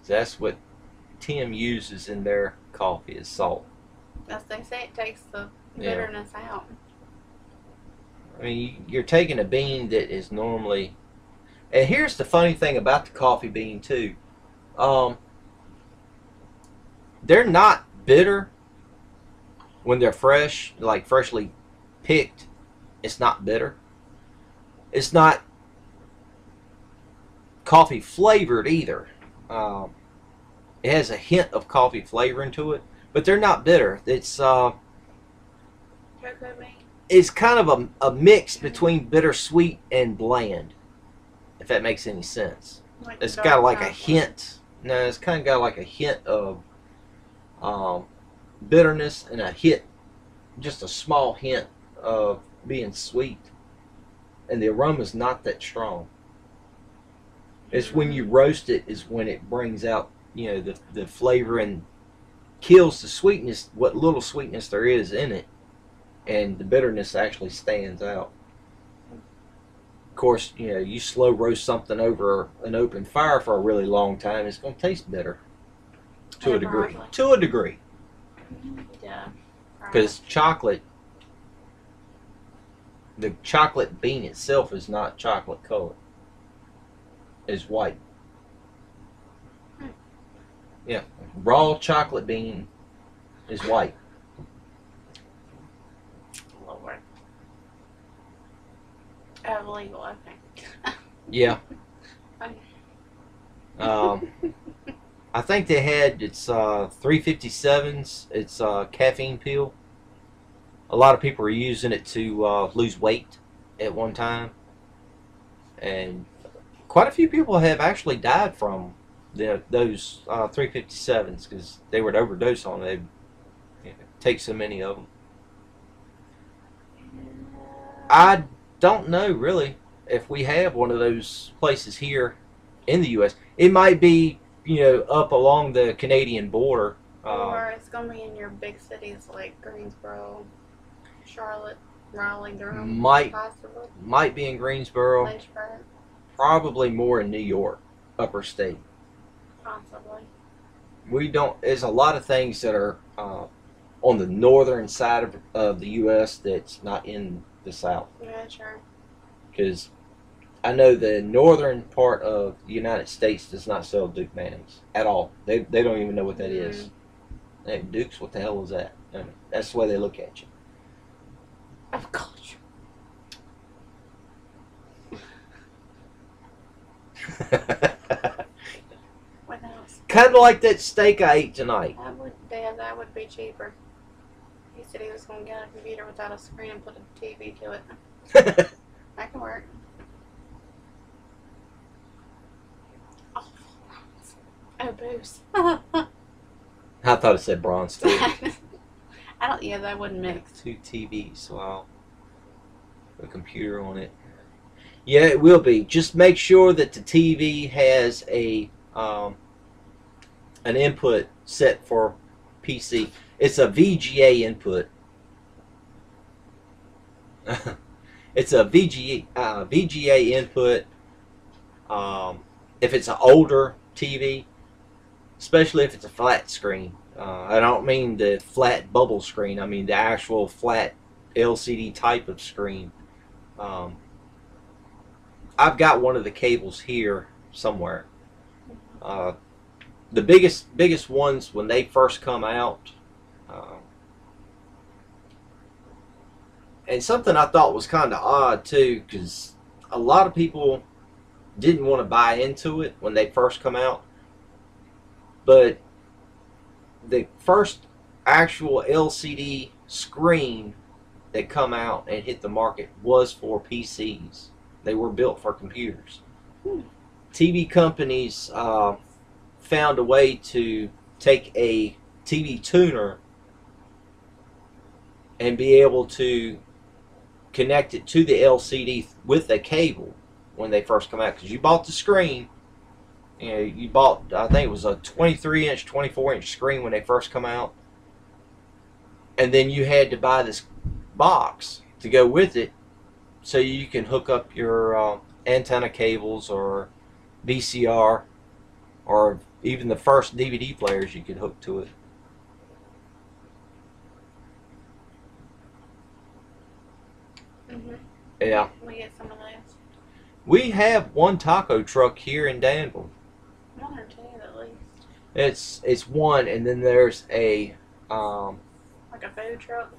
That's what Tim uses in their coffee is salt. As they say, it takes the Yeah. bitterness out. I mean, you're taking a bean that is normally, and here's the funny thing about the coffee bean too. Um, they're not bitter when they're fresh, like freshly picked. It's not bitter. It's not coffee flavored either. Um, it has a hint of coffee flavoring to it, but they're not bitter. Cocoa bean. It's kind of a mix between bittersweet and bland, if that makes any sense. Like It's dark got like a chocolate. hint. No, it's kind of got like a hint of bitterness and a hint, just a small hint of being sweet. And the aroma's not that strong. It's when you roast it is when it brings out, the flavor and kills the sweetness, what little sweetness there is in it, and the bitterness actually stands out. Of course, you slow roast something over an open fire for a really long time, it's going to taste bitter to Yeah, a degree. probably. To a degree, Yeah. because the chocolate bean itself is not chocolate colored. It's white. Hmm. Yeah, raw chocolate bean is white. Lord. Oh, legal. Okay. Yeah. Funny. I think they had it's 357s. It's caffeine pill. A lot of people are using it to lose weight at one time, and quite a few people have actually died from those 357s because they would overdose on it. They'd take so many of them. I don't know really if we have one of those places here in the U.S. It might be, up along the Canadian border. Or it's gonna be in your big cities like Greensboro, Charlotte, Raleigh, Durham. Might Possibly. might be in Greensboro. Lynchburg. Probably more in New York, upper state. Possibly. We don't. There's a lot of things that are on the northern side of the U.S. that's not in the South. Yeah, sure. Because I know the northern part of the United States does not sell Duke mayonnaise at all. They don't even know what that is. Hey, Duke's, what the hell is that? And that's the way they look at you. Of course. What else? Kind of like that steak I ate tonight. That would be cheaper. He said he was going to get a computer without a screen and put a TV to it. That can work. Oh, booze. I thought it said bronze too. Yeah, that wouldn't mix. 2 TVs, so I'll put a computer on it. Yeah, it will be. Just make sure that the TV has an input set for PC. It's a VGA input. It's a VGA input. If it's an older TV, especially if it's a flat screen. I don't mean the flat bubble screen. I mean the actual flat LCD type of screen. I've got one of the cables here somewhere. The biggest ones when they first come out, and something I thought was kind of odd too, because a lot of people didn't want to buy into it when they first come out, but the first actual LCD screen that come out and hit the market was for PCs. They were built for computers. TV companies found a way to take a TV tuner and be able to connect it to the LCD with a cable when they first come out. Because you bought the screen, you bought, I think it was a 23-inch, 24-inch screen when they first come out, and then you had to buy this box to go with it so you can hook up your antenna cables or VCR or even the first DVD players you could hook to it. Mhm. Yeah. We get some of those. We have one taco truck here in Danville. One or two at least. It's one, and then there's a Like a food truck.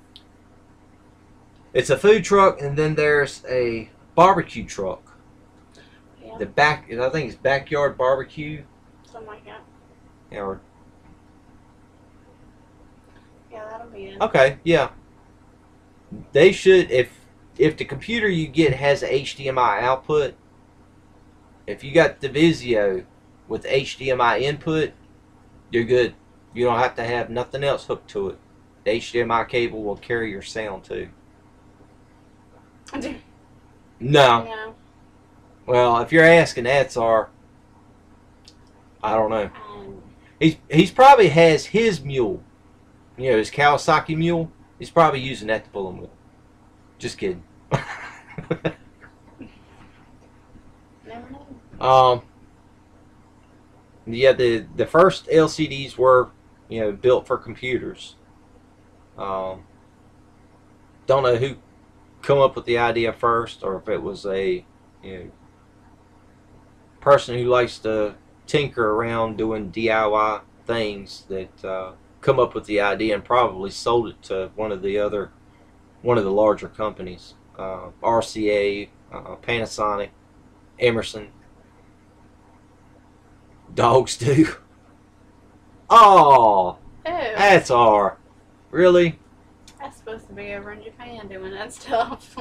it's a food truck, and then there's a barbecue truck. Yeah. I think it's Backyard Barbecue. Something like that. Yeah, or, Yeah, that'll be it. okay, yeah. They should, if the computer you get has a HDMI output, if you got the Vizio with HDMI input, you're good. You don't have to have nothing else hooked to it. The HDMI cable will carry your sound too. No. No. Well, if you're asking Atsar, I don't know. He's probably has his mule. You know, his Kawasaki mule. He's probably using that to pull him with. Just kidding. Never know. Yeah, the first LCDs were, built for computers. Don't know who come up with the idea first, or if it was a person who likes to tinker around doing DIY things that come up with the idea and probably sold it to one of the larger companies, RCA, Panasonic, Emerson. Dogs do. Oh, Ew. that's our. Really? That's supposed to be over in Japan doing that stuff.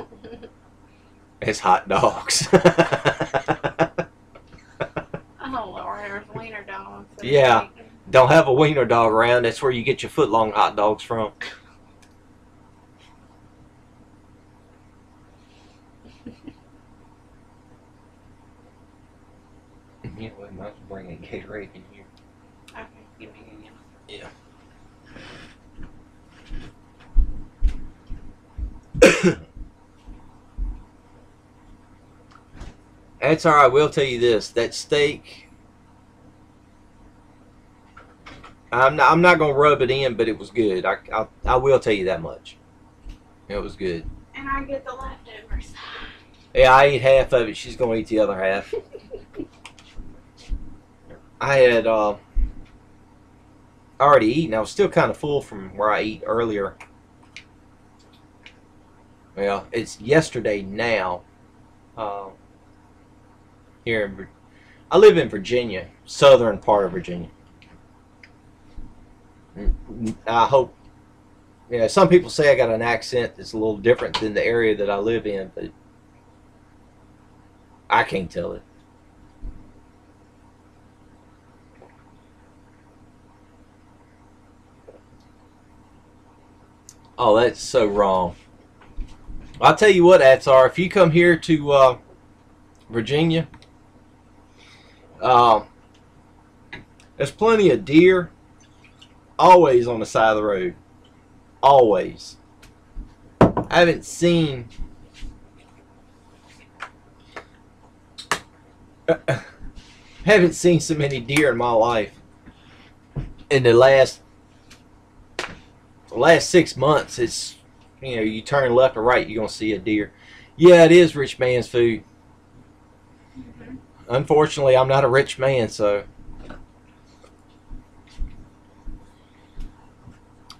It's hot dogs. Oh Lord, there's wiener dogs. Yeah. Don't have a wiener dog around. That's where you get your foot-long hot dogs from. Yeah, we might as well bring a Gatorade in here. Okay, give me again. Yeah. That's all right. We'll tell you this: that steak. I'm not gonna rub it in, but it was good. I will tell you that much. It was good. And I get the leftovers. Yeah, I ate half of it. She's gonna eat the other half. I had already eaten. I was still kind of full from where I ate earlier. Well, it's yesterday now. I live in Virginia, southern part of Virginia. I hope. Yeah, some people say I got an accent that's a little different than the area that I live in, but I can't tell it. Oh, that's so wrong. I'll tell you what, Atsar, if you come here to Virginia, there's plenty of deer always on the side of the road. Always. I haven't seen so many deer in my life. In the last 6 months, it's, you turn left or right, you're going to see a deer. Yeah, it is rich man's food. Mm-hmm. Unfortunately, I'm not a rich man, so.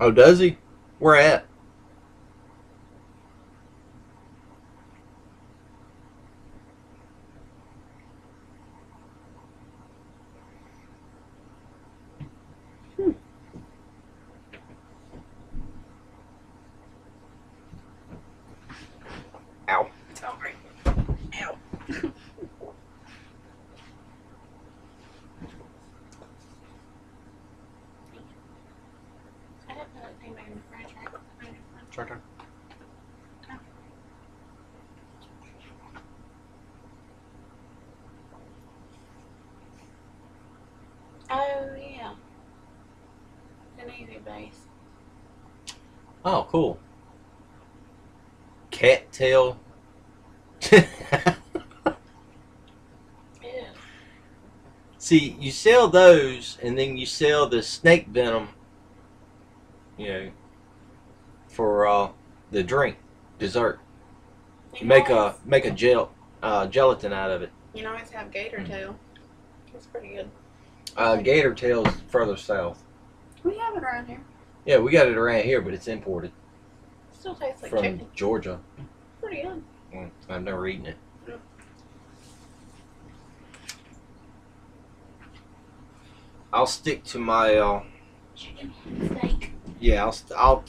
Oh, does he? Where at? Ow. Sorry. Ow. I didn't put anything in the fridge, right? It's our turn. Oh, yeah. An easy base. Oh, cool. Cattail. Ew. See, you sell those, and then you sell the snake venom, for the drink, dessert. You Make always, a gelatin out of it. you can always have gator tail. It's pretty good. Gator tail's further south. We have it around here. Yeah, we got it around here, but it's imported Still tastes like from chicken. Georgia. Pretty good. I've never eaten it. I'll stick to my Chicken steak. yeah. I'll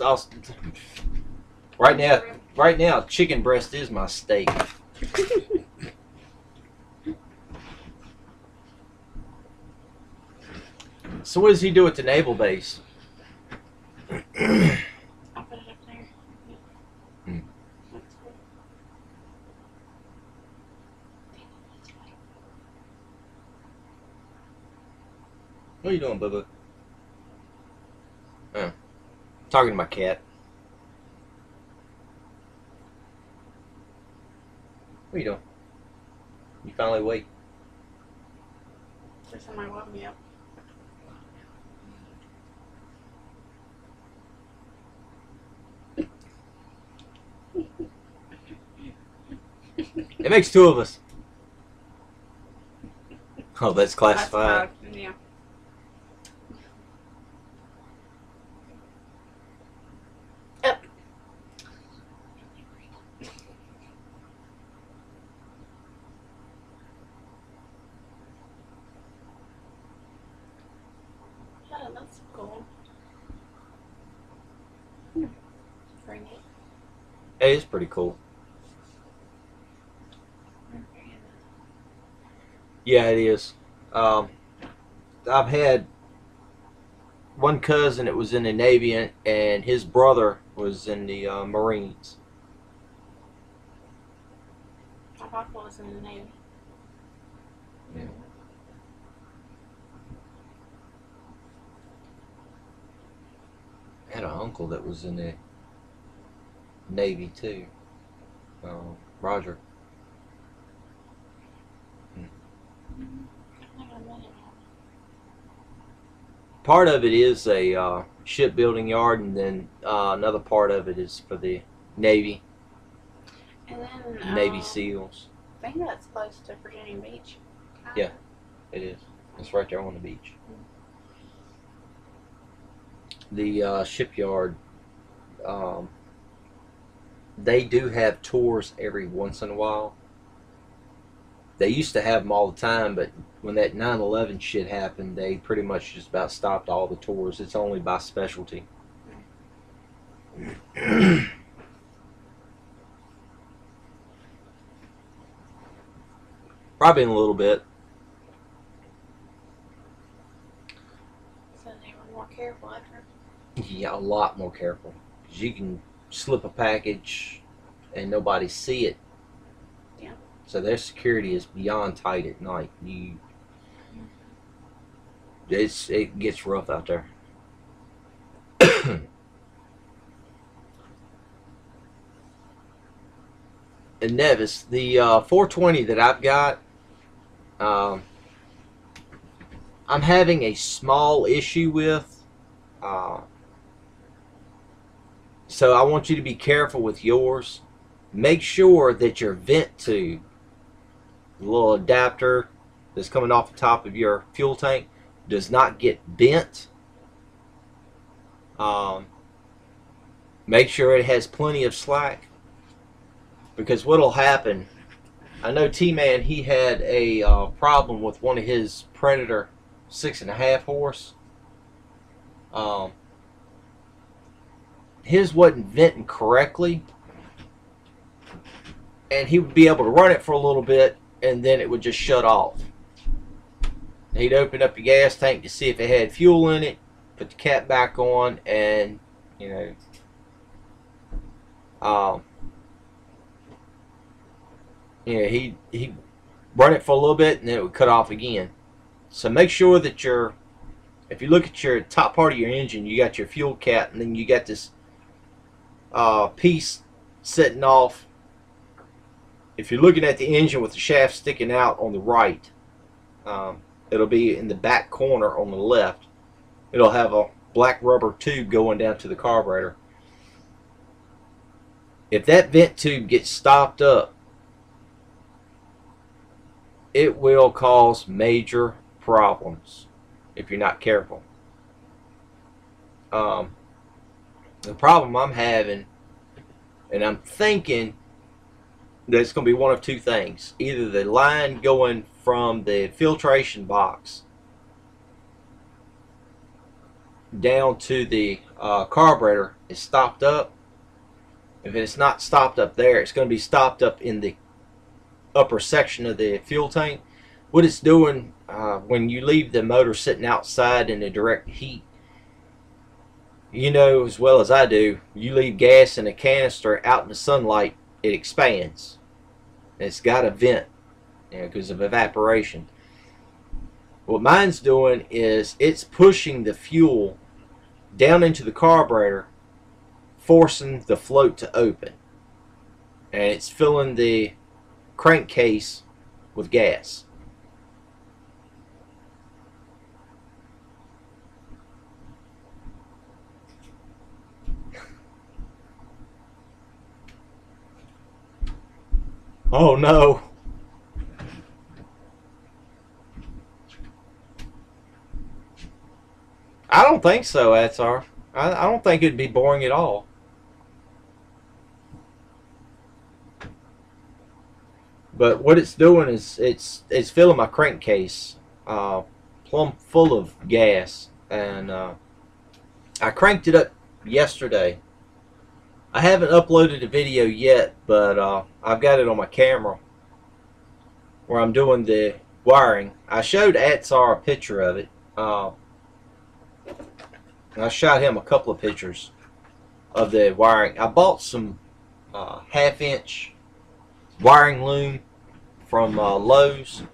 right now chicken breast is my steak. So what does he do at the naval base? I'll put it up there. Hmm. That's cool. What are you doing, Bubba? Talking to my cat. What are you doing? You finally awake? Just somebody woke me up. It makes two of us. Oh, that's classified. Yeah. Up. Oh, that's cool. Bring it. It is pretty cool. Yeah, it is. I've had one cousin that was in the Navy, and his brother was in the Marines. My papa was in the Navy. Yeah. I had an uncle that was in the Navy too. Roger. Part of it is a shipbuilding yard, and then another part of it is for the Navy, And then Navy SEALs. I think that's close to Virginia Beach. Yeah. It is. It's right there on the beach. The shipyard, they do have tours every once in a while. They used to have them all the time, but when that 9/11 shit happened, they pretty much just about stopped all the tours. It's only by specialty. Probably in a little bit. So they were more careful after. Yeah, a lot more careful. 'Cause you can slip a package and nobody see it. Yeah. So their security is beyond tight at night. It gets rough out there. And Nevis, the 420 that I've got, I'm having a small issue with. So I want you to be careful with yours. Make sure that your vent tube, the little adapter that's coming off the top of your fuel tank, does not get bent. Make sure it has plenty of slack, because what'll happen, I know T-Man, he had a problem with one of his Predator 6.5 horse. His wasn't venting correctly, and he would be able to run it for a little bit, and then it would just shut off. He'd open up the gas tank to see if it had fuel in it, put the cap back on, and he'd run it for a little bit, and then it would cut off again. So make sure that if you look at your top part of your engine, you got your fuel cap, and then you got this piece setting off. If you're looking at the engine with the shaft sticking out on the right, it'll be in the back corner on the left. It'll have a black rubber tube going down to the carburetor. If that vent tube gets stopped up, it will cause major problems if you're not careful. The problem I'm having, and I'm thinking that it's going to be one of two things. Either the line going from the filtration box down to the carburetor is stopped up. If it's not stopped up there, it's going to be stopped up in the upper section of the fuel tank. What it's doing when you leave the motor sitting outside in the direct heat, you know as well as I do, you leave gas in a canister out in the sunlight, it expands. It's got a vent, because of evaporation. What mine's doing is it's pushing the fuel down into the carburetor, forcing the float to open, and it's filling the crankcase with gas. Oh no. I don't think so, Atsar. I don't think it'd be boring at all. But what it's doing is it's filling my crankcase plumb full of gas, and I cranked it up yesterday. I haven't uploaded a video yet, but I've got it on my camera where I'm doing the wiring. I showed Atsar a picture of it. I shot him a couple of pictures of the wiring. I bought some half-inch wiring loom from Lowe's.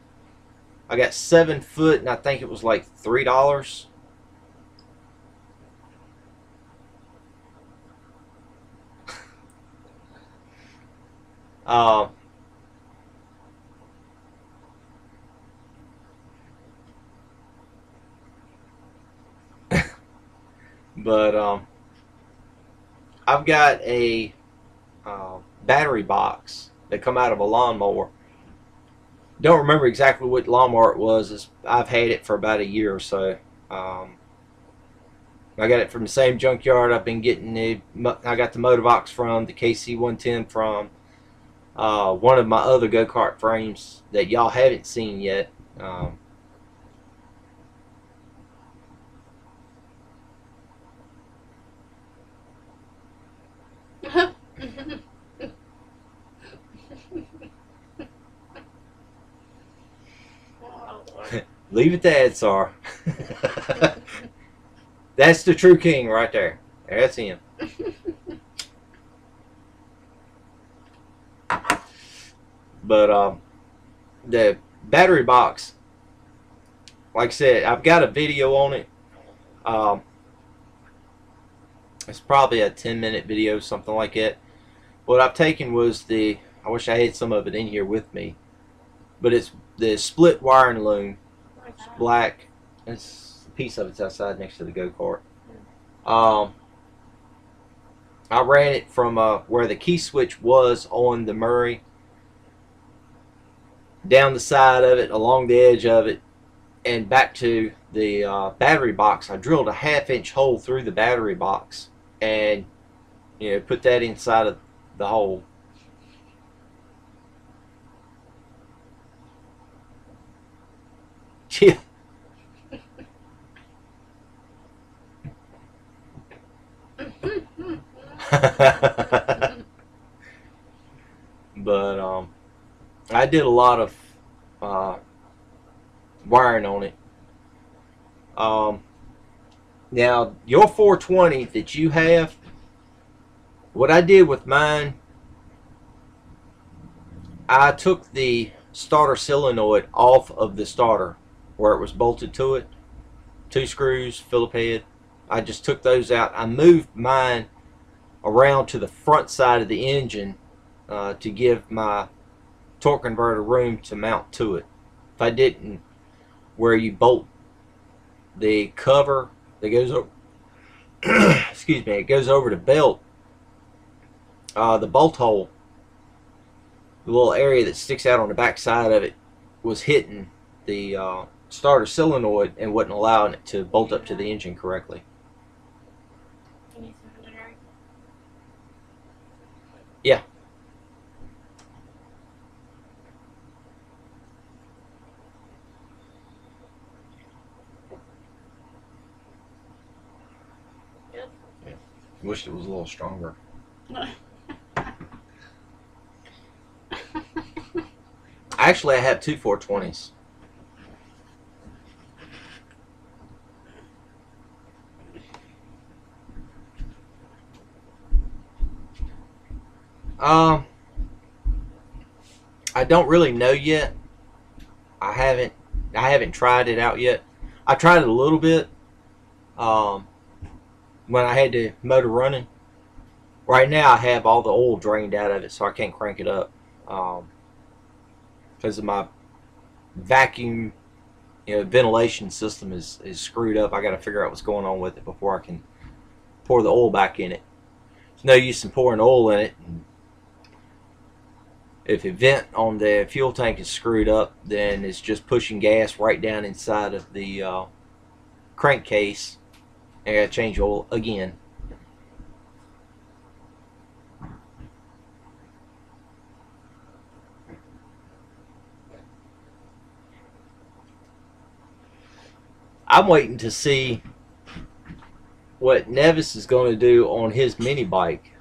I got 7 foot, and I think it was like $3. But I've got a battery box that come out of a lawnmower. Don't remember exactly what lawnmower it was. I've had it for about a year or so. I got it from the same junkyard I've been getting I got the motor box from, the KC110 from, one of my other go-kart frames that y'all haven't seen yet. Leave it to Adsar. That's the true king right there. That's him. But the battery box, like I said, I've got a video on it. It's probably a 10-minute video, something like that. What I've taken was I wish I had some of it in here with me, but it's the split wiring loom. It's black. It's a piece of it's outside next to the go-kart. I ran it from where the key switch was on the Murray, down the side of it, along the edge of it, and back to the battery box. I drilled a half-inch hole through the battery box and put that inside of the hole. Yeah. But I did a lot of wiring on it. Now your 420 that you have, what I did with mine, I took the starter solenoid off of the starter where it was bolted to it. 2 screws, Phillip head. I just took those out. I moved mine around to the front side of the engine to give my torque converter room to mount to it. If I didn't, where you bolt the cover that goes over excuse me, it goes over the belt, the bolt hole, the little area that sticks out on the back side of it, was hitting the starter solenoid and wasn't allowing it to bolt up to the engine correctly. You need some to drink? Yeah. Good. Wished it was a little stronger. Actually, I have two 420s. I don't really know yet. I haven't tried it out yet. I tried it a little bit when I had the motor running. Right now I have all the oil drained out of it, so I can't crank it up because of my vacuum, ventilation system is screwed up. I got to figure out what's going on with it before I can pour the oil back in it. There's no use in pouring oil in it. If a vent on the fuel tank is screwed up, then it's just pushing gas right down inside of the crankcase. I gotta change oil again. I'm waiting to see what Nevis is going to do on his mini bike.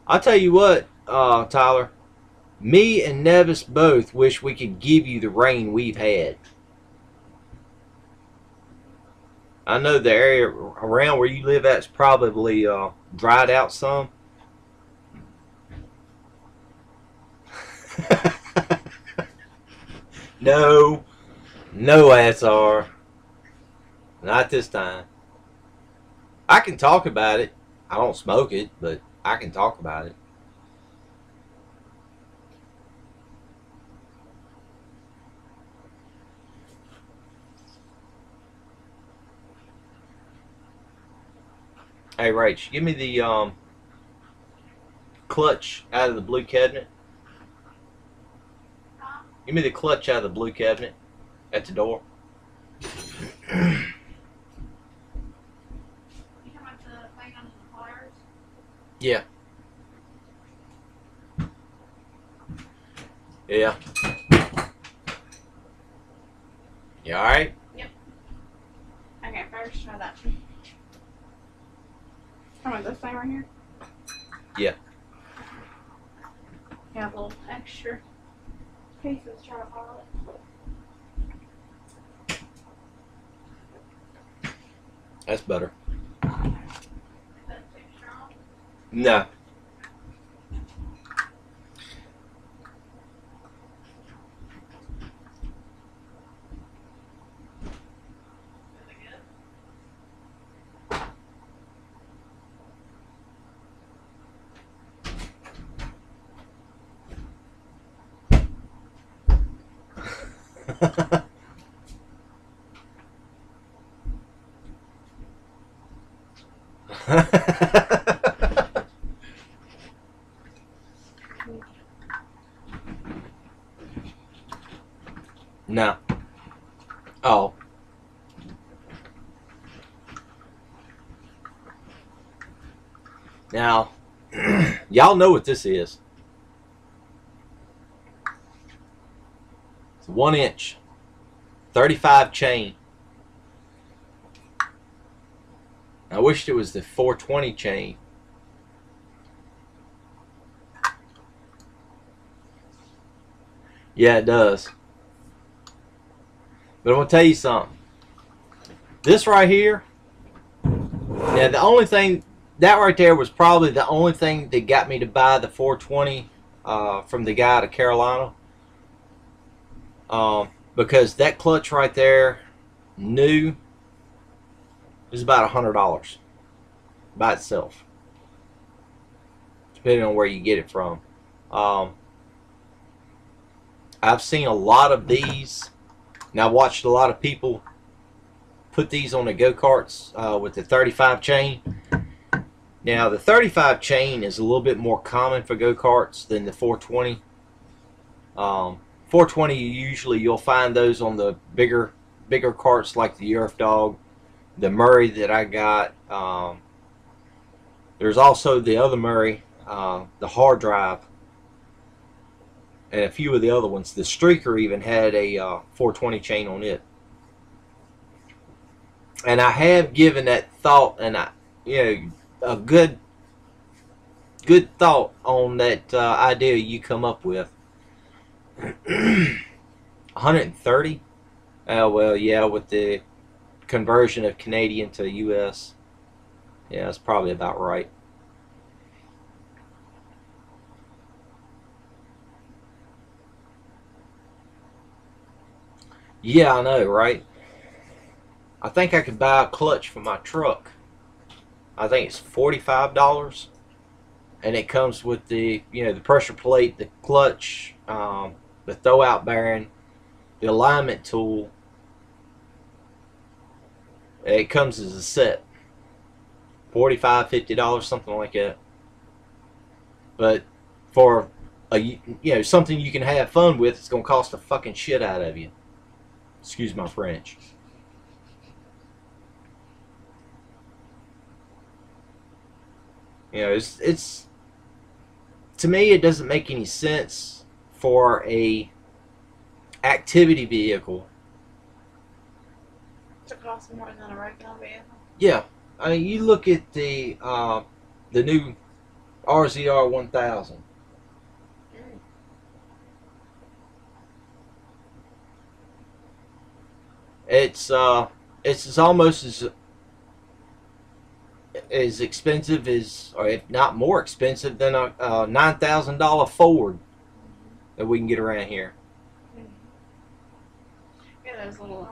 I'll tell you what, Tyler, me and Nevis both wish we could give you the rain we've had. I know the area around where you live at is probably dried out some. No, SR. Not this time. I can talk about it. I don't smoke it, but I can talk about it. Hey, Rach, give me the clutch out of the blue cabinet. Give me the clutch out of the blue cabinet at the door. You talking about the thing on the pliers? Yeah. Yeah. You alright? Yep. Okay, first try that. Come on, this thing right here? Yeah. Yeah, a little extra pieces, try to follow it. That's better. Is that too strong? No. Is it good? No. Oh. Now, y'all know what this is. It's a 1 inch, 35 chain. I wished it was the 420 chain. Yeah, it does. But I'm going to tell you something. This right here, now the only thing, that right there was probably the only thing that got me to buy the 420 from the guy out of Carolina. Because that clutch right there, new, is about $100 by itself. Depending on where you get it from. I've seen a lot of these. And I've watched a lot of people put these on the go-karts with the 35 chain. Now, the 35 chain is a little bit more common for go-karts than the 420. 420, usually you'll find those on the bigger carts like the Earth Dog, the Murray that I got. There's also the other Murray, the Hard Drive, and a few of the other ones. The Streaker even had a 420 chain on it. And I have given that thought, and a good thought on that idea you come up with. 130. Well, yeah, with the conversion of Canadian to US, yeah, that's probably about right. Yeah, I know, right? I think I could buy a clutch for my truck. I think it's $45, and it comes with the the pressure plate, the clutch, the throwout bearing, the alignment tool. It comes as a set. $45, $50, something like that. But for something you can have fun with, it's gonna cost the fucking shit out of you. Excuse my French. It's to me, it doesn't make any sense for a activity vehicle to cost more than a regular vehicle. Yeah, I mean, you look at the new RZR 1000. It's almost as expensive as, or if not more expensive than a $9,000 Ford that we can get around here. Yeah, those little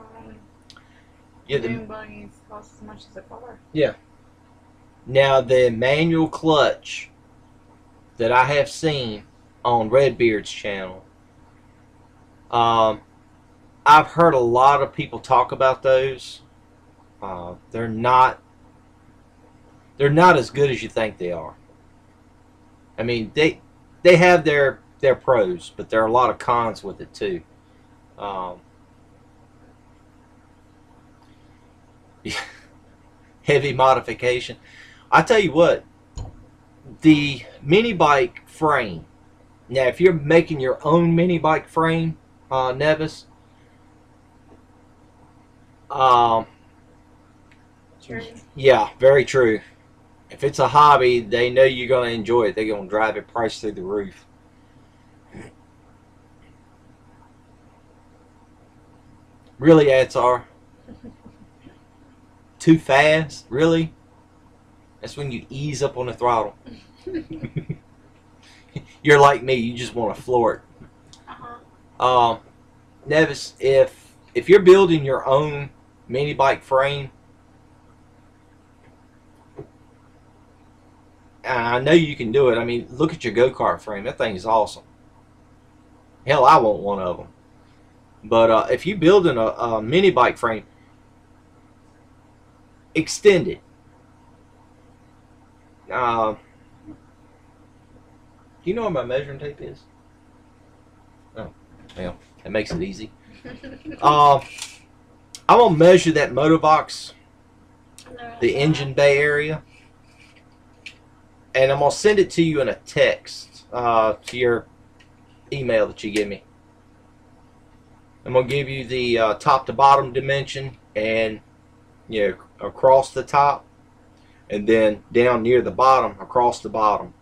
the dune buggies cost as much as a car. Yeah. Now the manual clutch that I have seen on Redbeard's channel, I've heard a lot of people talk about those. They're not as good as you think they are. I mean, they have their pros, but there are a lot of cons with it too. Heavy modification. I tell you what, the mini bike frame. Now, if you're making your own mini bike frame, Nevis, True. yeah, very true. If it's a hobby, they know you're going to enjoy it. They're going to drive your price through the roof. Really, Adsar? Too fast? Really? That's when you ease up on the throttle. You're like me. You just want to floor it. Nevis, if you're building your own mini bike frame, I know you can do it. I mean, look at your go-kart frame. That thing is awesome. Hell, I want one of them. But if you're building a mini bike frame, extend it. Do you know where my measuring tape is? Oh, well, that makes it easy. I'm going to measure that motor box, the engine bay area, and I'm going to send it to you in a text to your email that you give me. I'm going to give you the top to bottom dimension, and across the top, and then down near the bottom, across the bottom,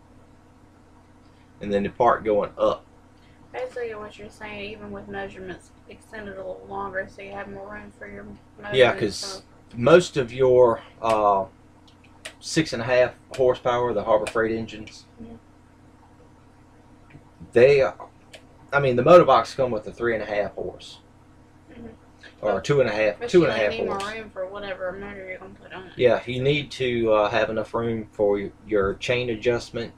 and then the part going up. Basically, what you're saying, even with measurements, extend it a little longer so you have more room for your motor. Yeah, because most of your 6.5 horsepower, the Harbor Freight engines, they, I mean, the motor box come with a 3.5 horse. Or 2.5 but 2.5 you need horse. more room for whatever motor you're going to put on it. Yeah, you need to have enough room for your chain adjustment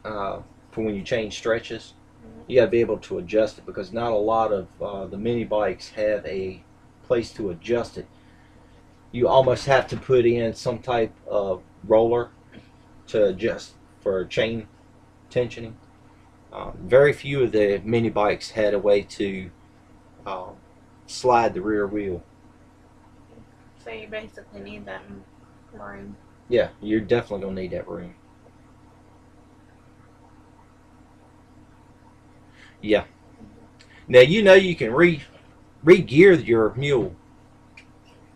for when you change stretches. You got to be able to adjust it, because not a lot of the mini bikes have a place to adjust it. you almost have to put in some type of roller to adjust for chain tensioning. Very few of the mini bikes had a way to um, slide the rear wheel. So you basically need that room. Yeah, you're definitely gonna need that room. Yeah. Now you know you can re-gear your mule.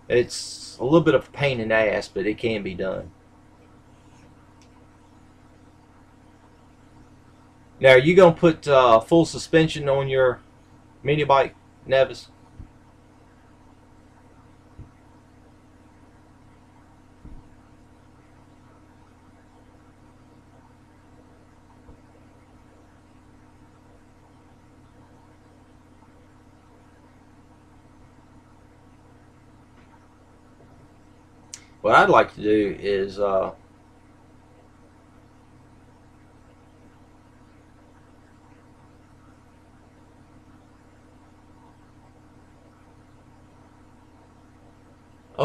It's a little bit of a pain in the ass, but it can be done. Now, are you gonna put full suspension on your mini bike, Nevis? What I'd like to do is oh,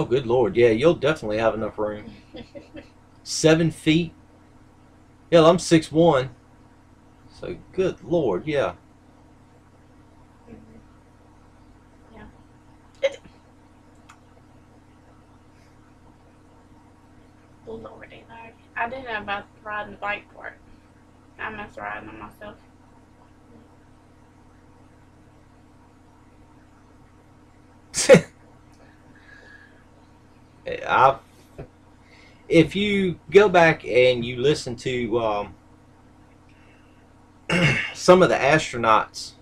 good Lord, yeah, you'll definitely have enough room. 7 feet. Yeah, I'm 6'1". So good Lord, yeah. Yeah. Lordy, Lord. I do know about riding the bike part. I miss riding them myself. If you go back and you listen to some of the astronauts,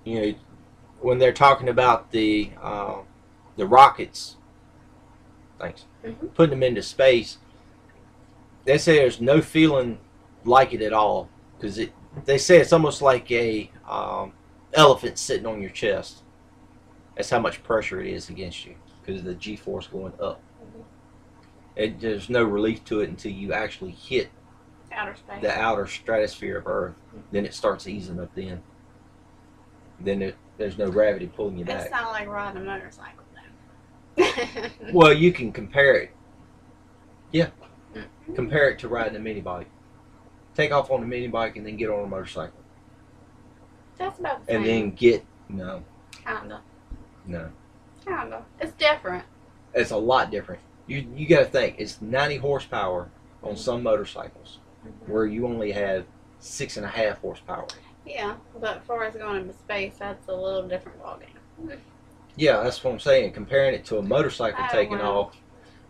you know, when they're talking about the rockets, thanks, putting them into space, they say there's no feeling like it at all because they say it's almost like a elephant sitting on your chest. That's how much pressure it is against you because of the G-force going up. There's no relief to it until you actually hit Outer space. the outer stratosphere of Earth. Then it starts easing up. Then there's no gravity pulling you back. It's not like riding a motorcycle, though. Well, you can compare it. Yeah, compare it to riding a mini bike. Take off on a mini bike and then get on a motorcycle. That's about the same. And then get no. Kinda. No. Kinda. It's different. It's a lot different. You got to think it's 90 horsepower on some motorcycles, where you only have 6.5 horsepower. Yeah, but as far as going into space, that's a little different ballgame. Yeah, that's what I'm saying. Comparing it to a motorcycle taking off,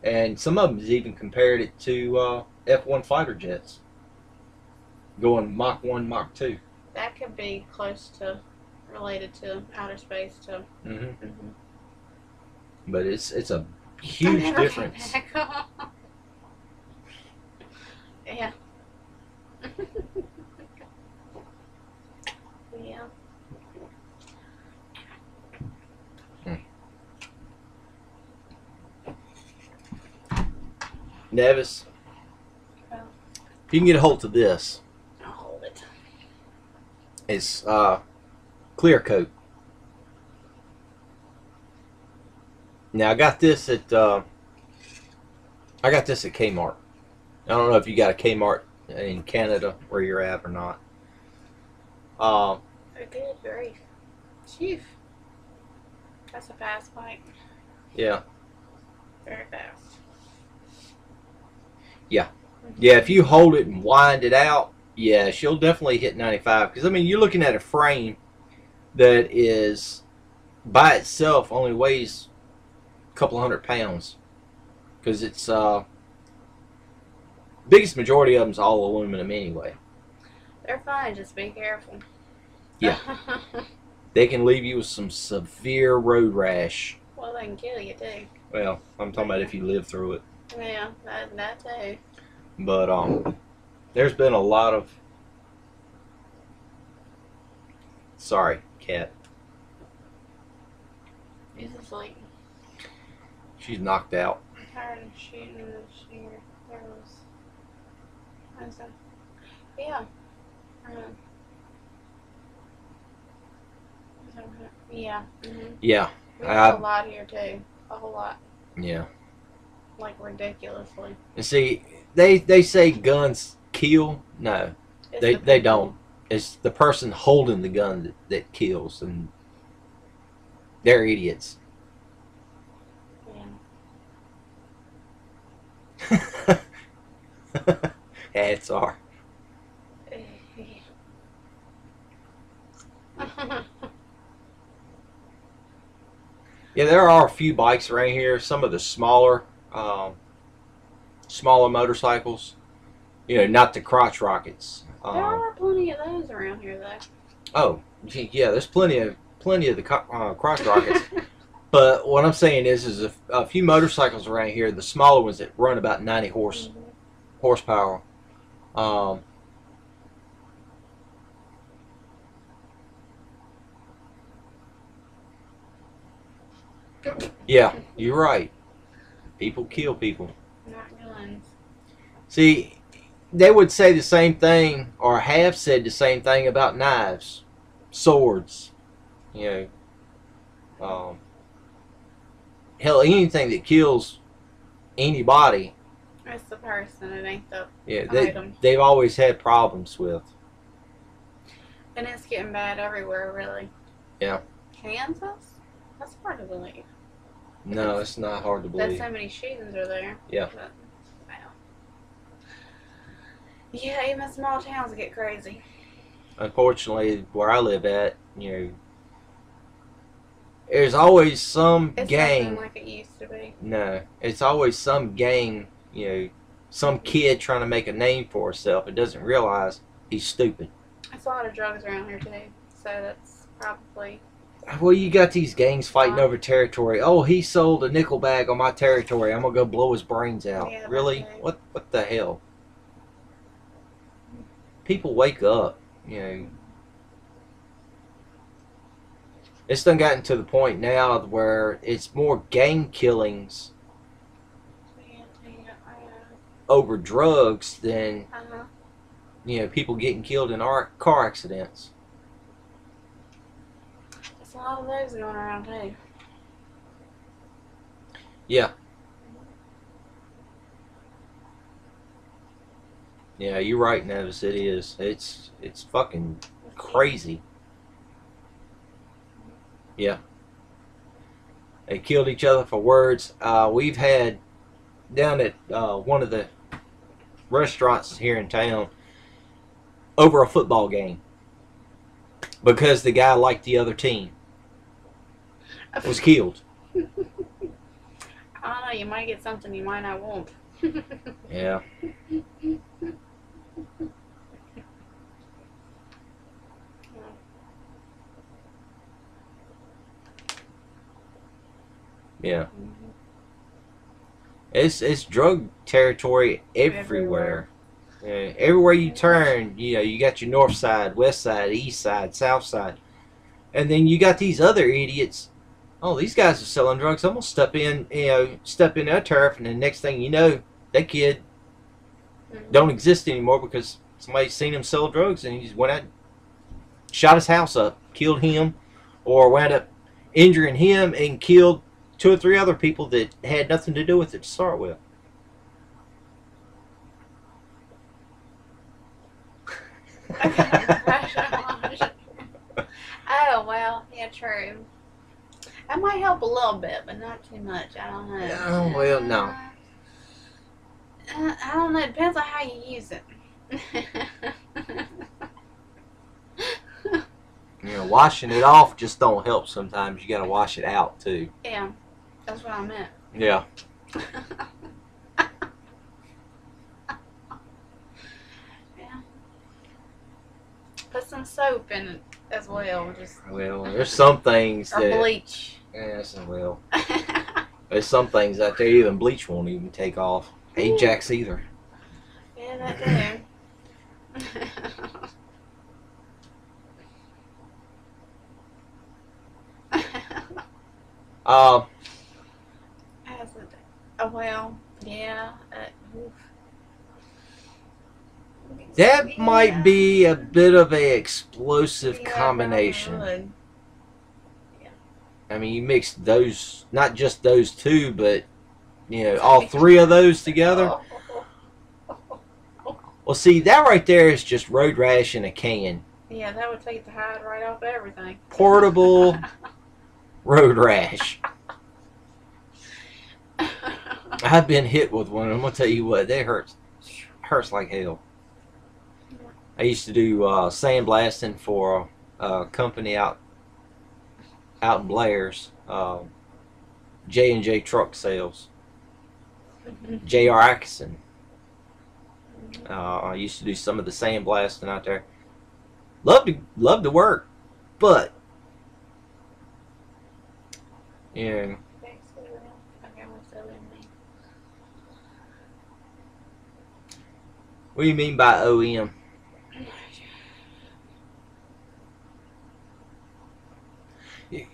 and some of them has even compared it to F-1 fighter jets, going Mach 1, Mach 2. That could be close to related to outer space too. But it's a huge difference. Yeah. Yeah. Nevis, Well, if you can get a hold of this, I'll hold it. it's clear coat. Now I got this at Kmart. I don't know if you got a Kmart in Canada where you're at or not. Good grief. Chief. That's a fast bike. Yeah. Very fast. Yeah. Yeah, if you hold it and wind it out, yeah, she'll definitely hit 95. Because, I mean, you're looking at a frame that is, by itself, only weighs a couple of 100 pounds. Because it's, biggest majority of them's all aluminum anyway. They're fine, just be careful. Yeah. They can leave you with some severe road rash. Well, they can kill you too. Well, I'm talking about if you live through it. Yeah, that too. But there's been a lot of. Sorry, cat. He's asleep. She's knocked out. I'm tired of shooting this year. There was. Yeah. Yeah. Yeah. We have a lot here too. a whole lot, Yeah. like ridiculously. And see, they say guns kill. No, It's they the they people. don't. It's the person holding the gun that kills, and they're idiots. Yeah. Hats are. Yeah, there are a few bikes around here. Some of the smaller motorcycles. You know, not the crotch rockets. There are plenty of those around here, though. Oh, yeah, there's plenty of the crotch rockets. But what I'm saying is a few motorcycles around here, the smaller ones that run about 90 horsepower. Yeah, you're right. People kill people. Not guns. See, they would say the same thing, or have said the same thing about knives, swords. You know, hell, anything that kills anybody. It's the person, it ain't the Yeah, item. they've always had problems with. And it's getting bad everywhere, really. Yeah. Kansas? That's hard to believe. No, it's not hard to That believe. so many shootings are there. Yeah. But, wow. Yeah, even small towns get crazy. Unfortunately, where I live at, you know, there's always some It's gang. nothing like it used to be. No, it's always some gang. You know, some kid trying to make a name for himself and doesn't realize he's stupid. There's a lot of drugs around here, too. So that's probably... Well, you got these gangs fighting over territory. Oh, he sold a nickel bag on my territory. I'm gonna go blow his brains out. Yeah, Really? okay. What the hell? People wake up. You know, it's done gotten to the point now where it's more gang killings over drugs than Uh-huh. people getting killed in car accidents. There's a lot of those going around, too. Yeah. Yeah, you're right, Nevis. It is. It's fucking crazy. Yeah. They killed each other for words. We've had down at one of the restaurants here in town over a football game because the guy liked the other team was killed. I don't know, you might get something you might not want. Yeah. Yeah. It's drug territory everywhere. Yeah, everywhere you turn, you got your north side, west side, east side, south side. And then you got these other idiots. Oh, these guys are selling drugs. I'm gonna step in their turf, and the next thing you know, that kid don't exist anymore because somebody's seen him sell drugs and he just went out, shot his house up, killed him, or wound up injuring him and killed 2 or 3 other people that had nothing to do with it to start with. Oh, well, yeah, true. That might help a little bit, but not too much. I don't know. Oh, well, no. I don't know. It depends on how you use it. Washing it off just don't help sometimes. You gotta wash it out, too. Yeah, that's what I meant. Yeah. Yeah. Put some soap in it as well. Well, there's some things or that... bleach. Yes, well. There's some things out there even bleach won't even take off. Ajax either. Yeah, that do. Uh, well, yeah. Oof. that might be a bit of a explosive Yeah, combination. probably would. I mean, you mix those, not just those two, but all three of those together. Well, see, that right there is just road rash in a can. Yeah, that would take the hide right off everything. Portable road rash. I've been hit with one. I'm gonna tell you what, they hurts like hell. I used to do sandblasting for a company out in Blair's, J&J Truck Sales. J.R. Atkinson. I used to do some of the sandblasting out there. Love to work, but what do you mean by OEM?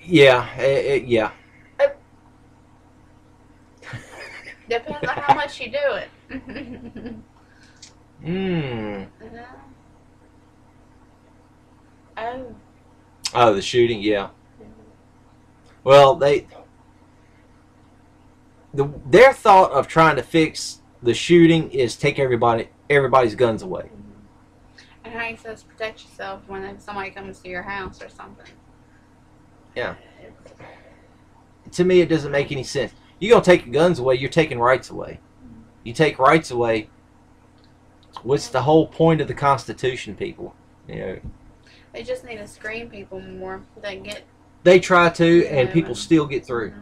Yeah, yeah. Depends on how much you do it. Oh, the shooting, yeah. Well, their thought of trying to fix the shooting is take everybody's guns away. And how you supposed to protect yourself when somebody comes to your house or something? Yeah. To me, it doesn't make any sense. You're gonna take guns away. You're taking rights away. You take rights away. What's the whole point of the Constitution, people? They just need to screen people more. They try to, and people still get through.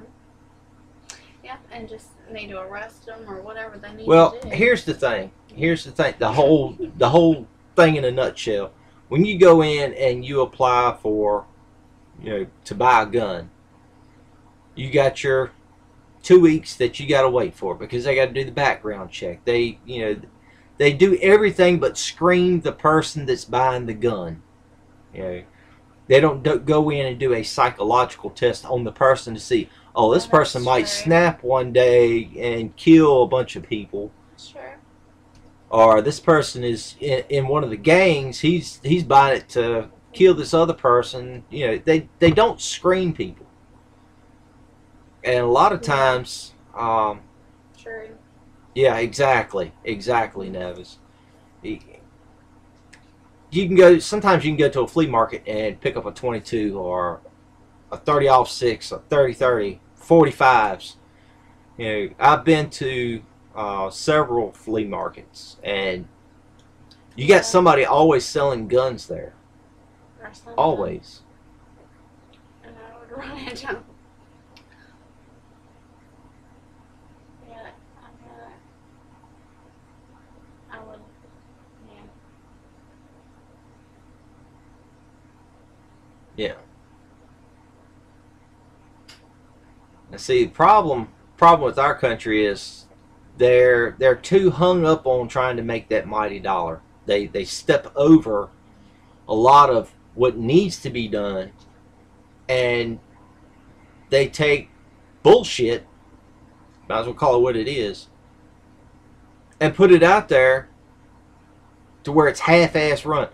Yeah, and just need to arrest them or whatever they need to do. Well, here's the thing. The whole thing in a nutshell. When you go in and you apply for, to buy a gun, you got your 2 weeks that you got to wait for because they got to do the background check. They do everything but screen the person that's buying the gun. They don't go in and do a psychological test on the person to see, oh, this person might snap one day and kill a bunch of people. Sure. Or this person is in one of the gangs. He's buying it to kill this other person. They don't screen people. And a lot of times, Sure. Yeah, exactly, Nevis. You can go. Sometimes you can go to a flea market and pick up a 22 or a 30-06, a 30-30, 45s. I've been to several flea markets, and you got somebody always selling guns there. Always. And I would run into them. Yeah. Now, see, the problem with our country is they're too hung up on trying to make that mighty dollar. They step over a lot of what needs to be done, and they take bullshit, might as well call it what it is, and put it out there to where it's half-ass run.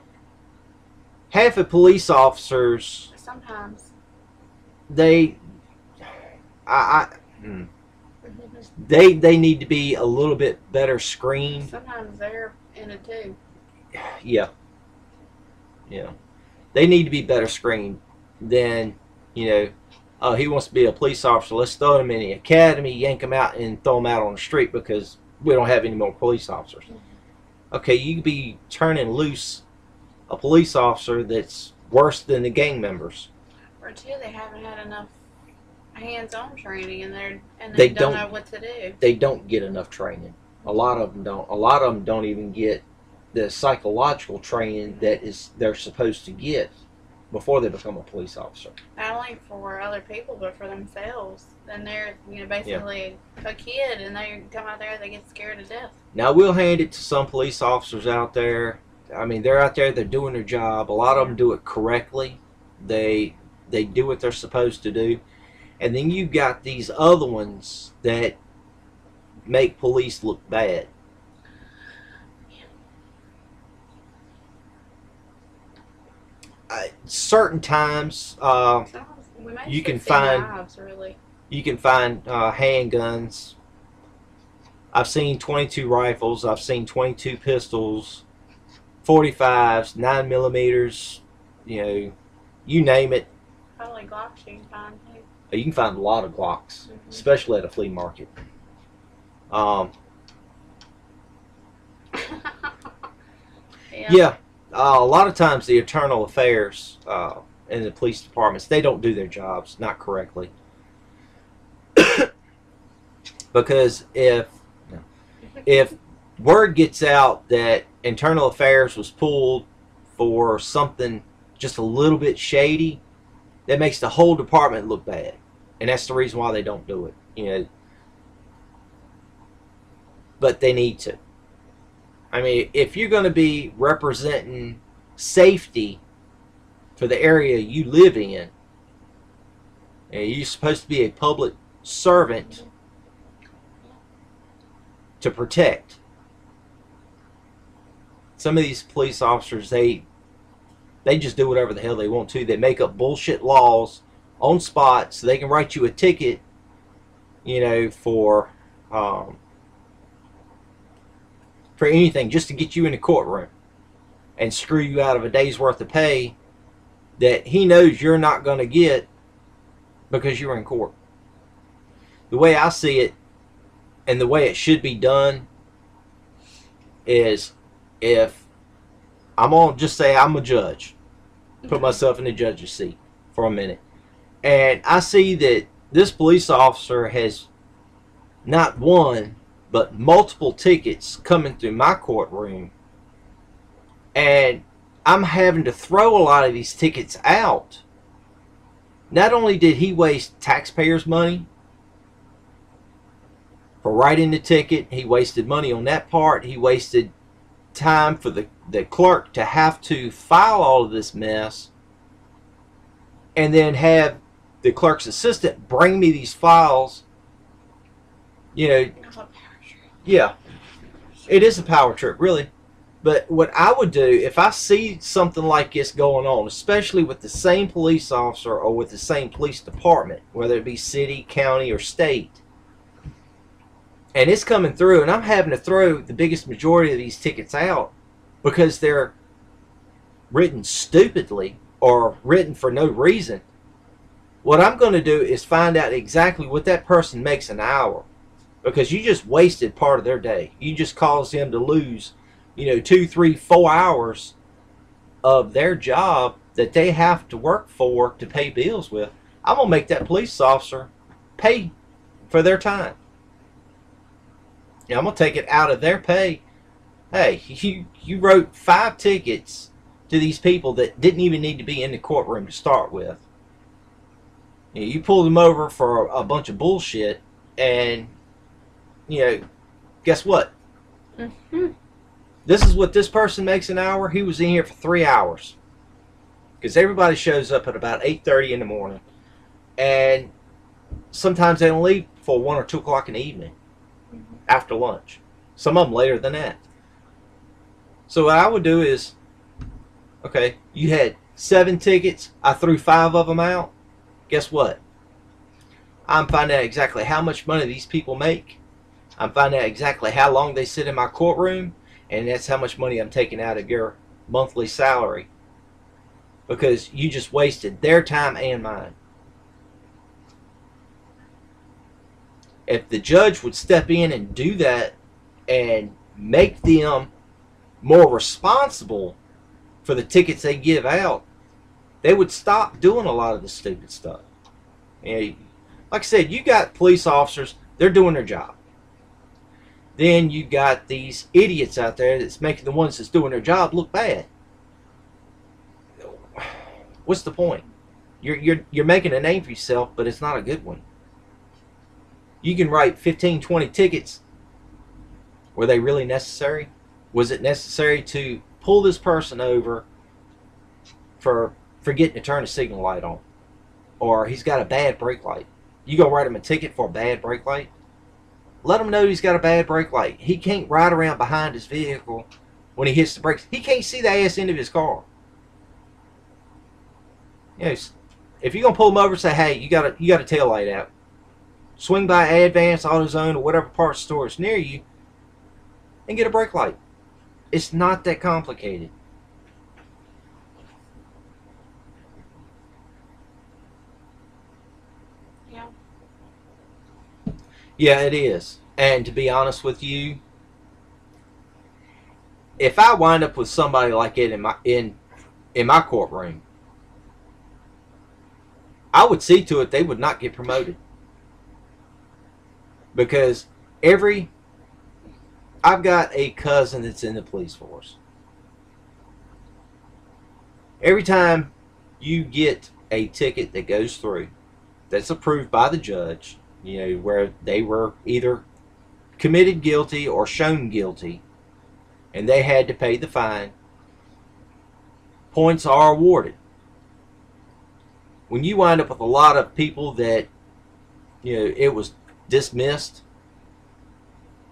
Half of police officers, sometimes they need to be a little bit better screened. Sometimes they're in it too. Yeah. They need to be better screened than, oh, he wants to be a police officer. Let's throw him in the academy, yank him out, and throw him out on the street because we don't have any more police officers. Okay, you could be turning loose a police officer that's worse than the gang members. Or two, they haven't had enough hands-on training, and they don't know what to do. They don't get enough training. A lot of them don't. A lot of them don't even get the psychological training that they're supposed to get before they become a police officer. Not only for other people, but for themselves. Then they're basically a kid, and they come out there, they get scared to death. Now we'll hand it to some police officers out there. I mean, they're out there, they're doing their job. A lot of them do it correctly. They do what they're supposed to do. And then you got these other ones that make police look bad. Certain times, We might You can see find knives, really. you can find handguns. I've seen 22 rifles. I've seen 22 pistols, 45s, 9 millimeters. You know, you name it. Probably Glocks you can find too. You can find a lot of Glocks, Mm-hmm. especially at a flea market. Yeah. A lot of times the internal affairs in the police departments, they don't do their jobs not correctly. Because if word gets out that internal affairs was pulled for something just a little bit shady, that makes the whole department look bad, and that's the reason why they don't do it. You know, but they need to. I mean, if you're going to be representing safety for the area you live in, and you're supposed to be a public servant to protect. Some of these police officers, they just do whatever the hell they want to. They make up bullshit laws on spot so they can write you a ticket, you know, for anything, just to get you in the courtroom and screw you out of a day's worth of pay that he knows you're not going to get because you're in court. The way I see it, and the way it should be done, is if I'm going to just say I'm a judge, put myself in the judge's seat for a minute, and I see that this police officer has not one but multiple tickets coming through my courtroom, and I'm having to throw a lot of these tickets out. Not only did he waste taxpayers' money for writing the ticket, he wasted money on that part, he wasted time for the clerk to have to file all of this mess, and then have the clerk's assistant bring me these files. You know, yeah, it is a power trip, really. But what I would do, if I see something like this going on, especially with the same police officer or with the same police department, whether it be city, county, or state, and it's coming through, and I'm having to throw the biggest majority of these tickets out because they're written stupidly or written for no reason, what I'm going to do is find out exactly what that person makes an hour. Because you just wasted part of their day. You just caused them to lose, you know, 2, 3, 4 hours of their job that they have to work for to pay bills with. I'm going to make that police officer pay for their time. I'm going to take it out of their pay. Hey, you wrote 5 tickets to these people that didn't even need to be in the courtroom to start with. You pulled them over for a bunch of bullshit, and you know, guess what? Mm-hmm. This is what this person makes an hour. He was in here for 3 hours. Because everybody shows up at about 8:30 in the morning. And sometimes they don't leave for 1 or 2 o'clock in the evening. Mm-hmm. After lunch. Some of them later than that. So what I would do is, okay, you had 7 tickets. I threw 5 of them out. Guess what? I'm finding out exactly how much money these people make. I'm finding out exactly how long they sit in my courtroom, and that's how much money I'm taking out of your monthly salary. Because you just wasted their time and mine. If the judge would step in and do that and make them more responsible for the tickets they give out, they would stop doing a lot of the stupid stuff. You know, like I said, you got police officers, they're doing their job. Then you got these idiots out there that's making the ones that's doing their job look bad. What's the point? You're making a name for yourself, but it's not a good one. You can write 15, 20 tickets. Were they really necessary? Was it necessary to pull this person over for forgetting to turn the signal light on? Or he's got a bad brake light. You go write him a ticket for a bad brake light? Let him know he's got a bad brake light. He can't ride around behind his vehicle when he hits the brakes. He can't see the ass end of his car. You know, if you're gonna pull them over and say, hey, you got a tail light out, swing by Advance, AutoZone, or whatever parts store is near you, and get a brake light. It's not that complicated. Yeah. Yeah, it is. And to be honest with you, if I wind up with somebody like it in my courtroom, I would see to it they would not get promoted. Because I've got a cousin that's in the police force. Every time you get a ticket that goes through, that's approved by the judge, where they were either committed guilty or shown guilty, and they had to pay the fine, points are awarded. When you wind up with a lot of people that, it was dismissed,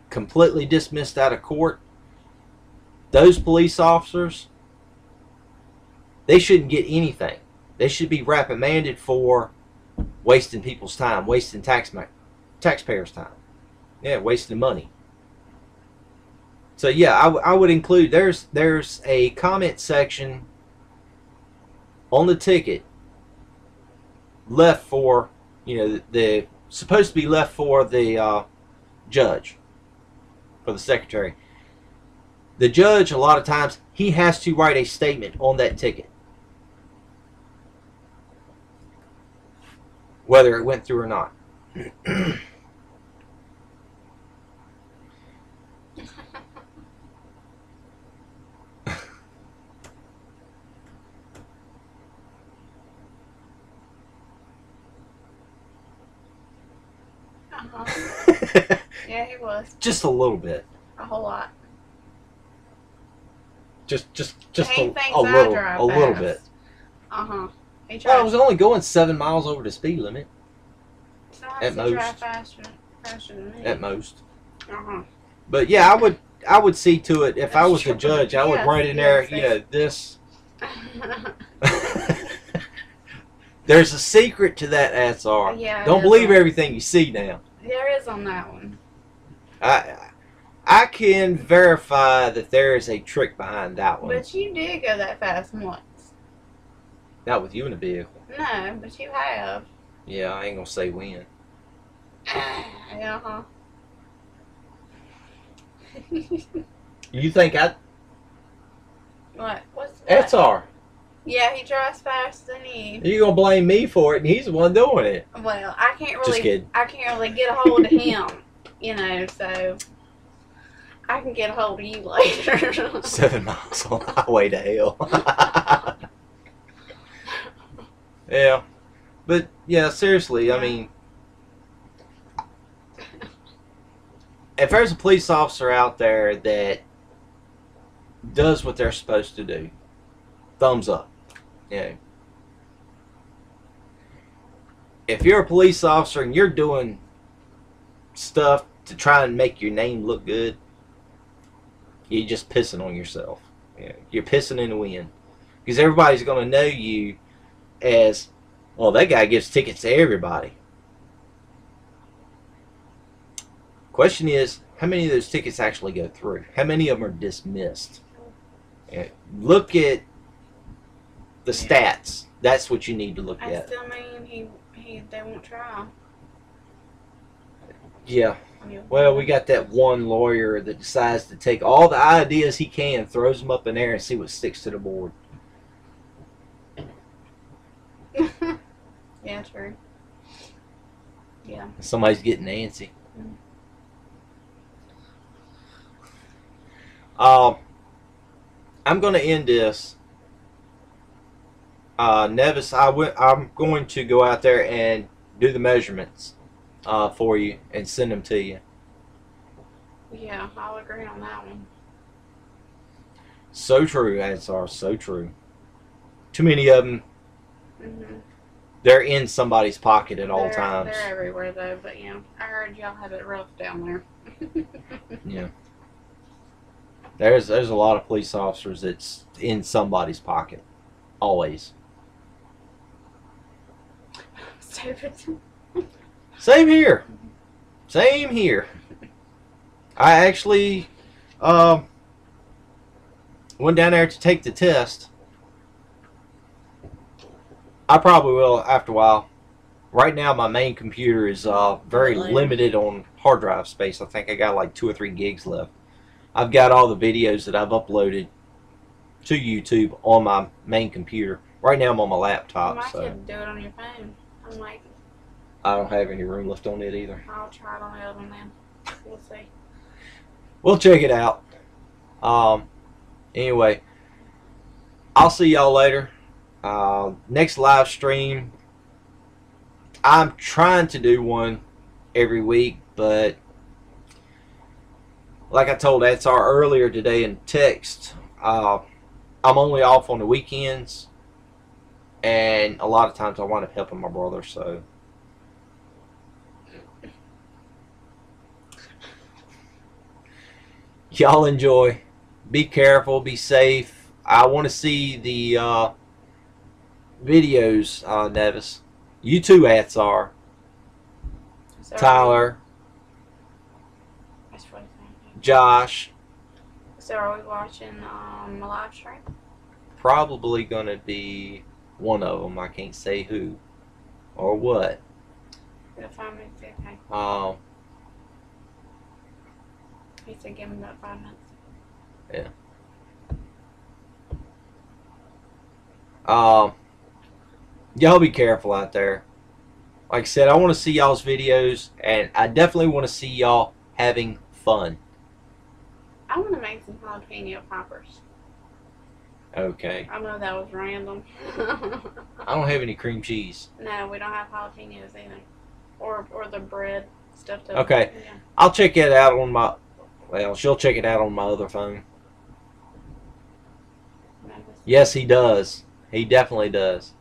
completely dismissed out of court, those police officers, they shouldn't get anything. They should be reprimanded for wasting people's time, wasting taxpayers' time. Yeah, wasting money. So yeah, I would include, there's a comment section on the ticket left for, the supposed to be left for the judge, for the secretary. The judge, a lot of times, he has to write a statement on that ticket, whether it went through or not. Yeah, he was. Just a little bit. A whole lot. Just He a thinks I little, drive a little fast. bit. He Well, I tries. was only going 7 miles over the speed limit Sometimes at he most. drive faster than me. at most. Uh-huh. But yeah, I would see to it if I That's was the true. judge. I would Yes, write in there, yes, this. There's a secret to that SR. Yeah, Don't it believe is. everything you see now. There is on that one. I can verify that there is a trick behind that one. But you did go that fast once. Not with you in the vehicle. No, but you have. Yeah, I ain't gonna say when. Yeah, You think What? What's that? SR? Yeah, he drives faster than you. You gonna blame me for it, and he's the one doing it. Well, I can't Just really. kidding. I can't really get a hold of him. So I can get a hold of you later. 7 miles on the highway to hell. Yeah. But, yeah, seriously, I mean, if there's a police officer out there that does what they're supposed to do, thumbs up. Yeah. If you're a police officer and you're doing stuff to try and make your name look good, you're just pissing on yourself. Yeah. You're pissing in the wind. Because everybody's going to know you as, well, that guy gives tickets to everybody. Question is, how many of those tickets actually go through? How many of them are dismissed? Yeah. Look at the stats. That's what you need to look I at. still mean they won't try. Yeah. Well, we got that one lawyer that decides to take all the ideas he can, throws them up in there, and see what sticks to the board. Yeah, true. Yeah. Somebody's getting antsy. I'm going to end this. Nevis, I'm going to go out there and do the measurements for you and send them to you. Yeah, I'll agree on that one. So true, Ansar, so true. Too many of them, they're in somebody's pocket at all times. They're everywhere, though, but, I heard y'all have it rough down there. Yeah. There's a lot of police officers that's in somebody's pocket. Always. stupid. Same here. Same here. I actually went down there to take the test. I probably will after a while. Right now, my main computer is very limited on hard drive space. I think I got like 2 or 3 gigs left. I've got all the videos that I've uploaded to YouTube on my main computer. Right now, I'm on my laptop. You So could do it on your phone. I'm like, I don't have any room left on it either. I'll try it on the other one then. We'll see. We'll check it out. Anyway, I'll see y'all later. Next live stream, I'm trying to do one every week, but like I told Atsar earlier today in text, I'm only off on the weekends, and a lot of times I wind up helping my brother, so y'all enjoy. Be careful, be safe. I want to see the videos, Nevis. You too, Atsar. So Tyler, that's what I'm saying. Josh. So are we watching a live stream? Probably going to be one of them. I can't say who or what. For the 5 minutes, okay. He said give him about 5 minutes. Y'all be careful out there. Like I said, I want to see y'all's videos, and I definitely want to see y'all having fun. I want to make some jalapeno poppers. Okay. I know that was random. I don't have any cream cheese. No, we don't have jalapenos either. Or the bread stuffed up. Okay. Yeah. I'll check it out on my... Well, she'll check it out on my other phone. Memphis. Yes, he does. He definitely does.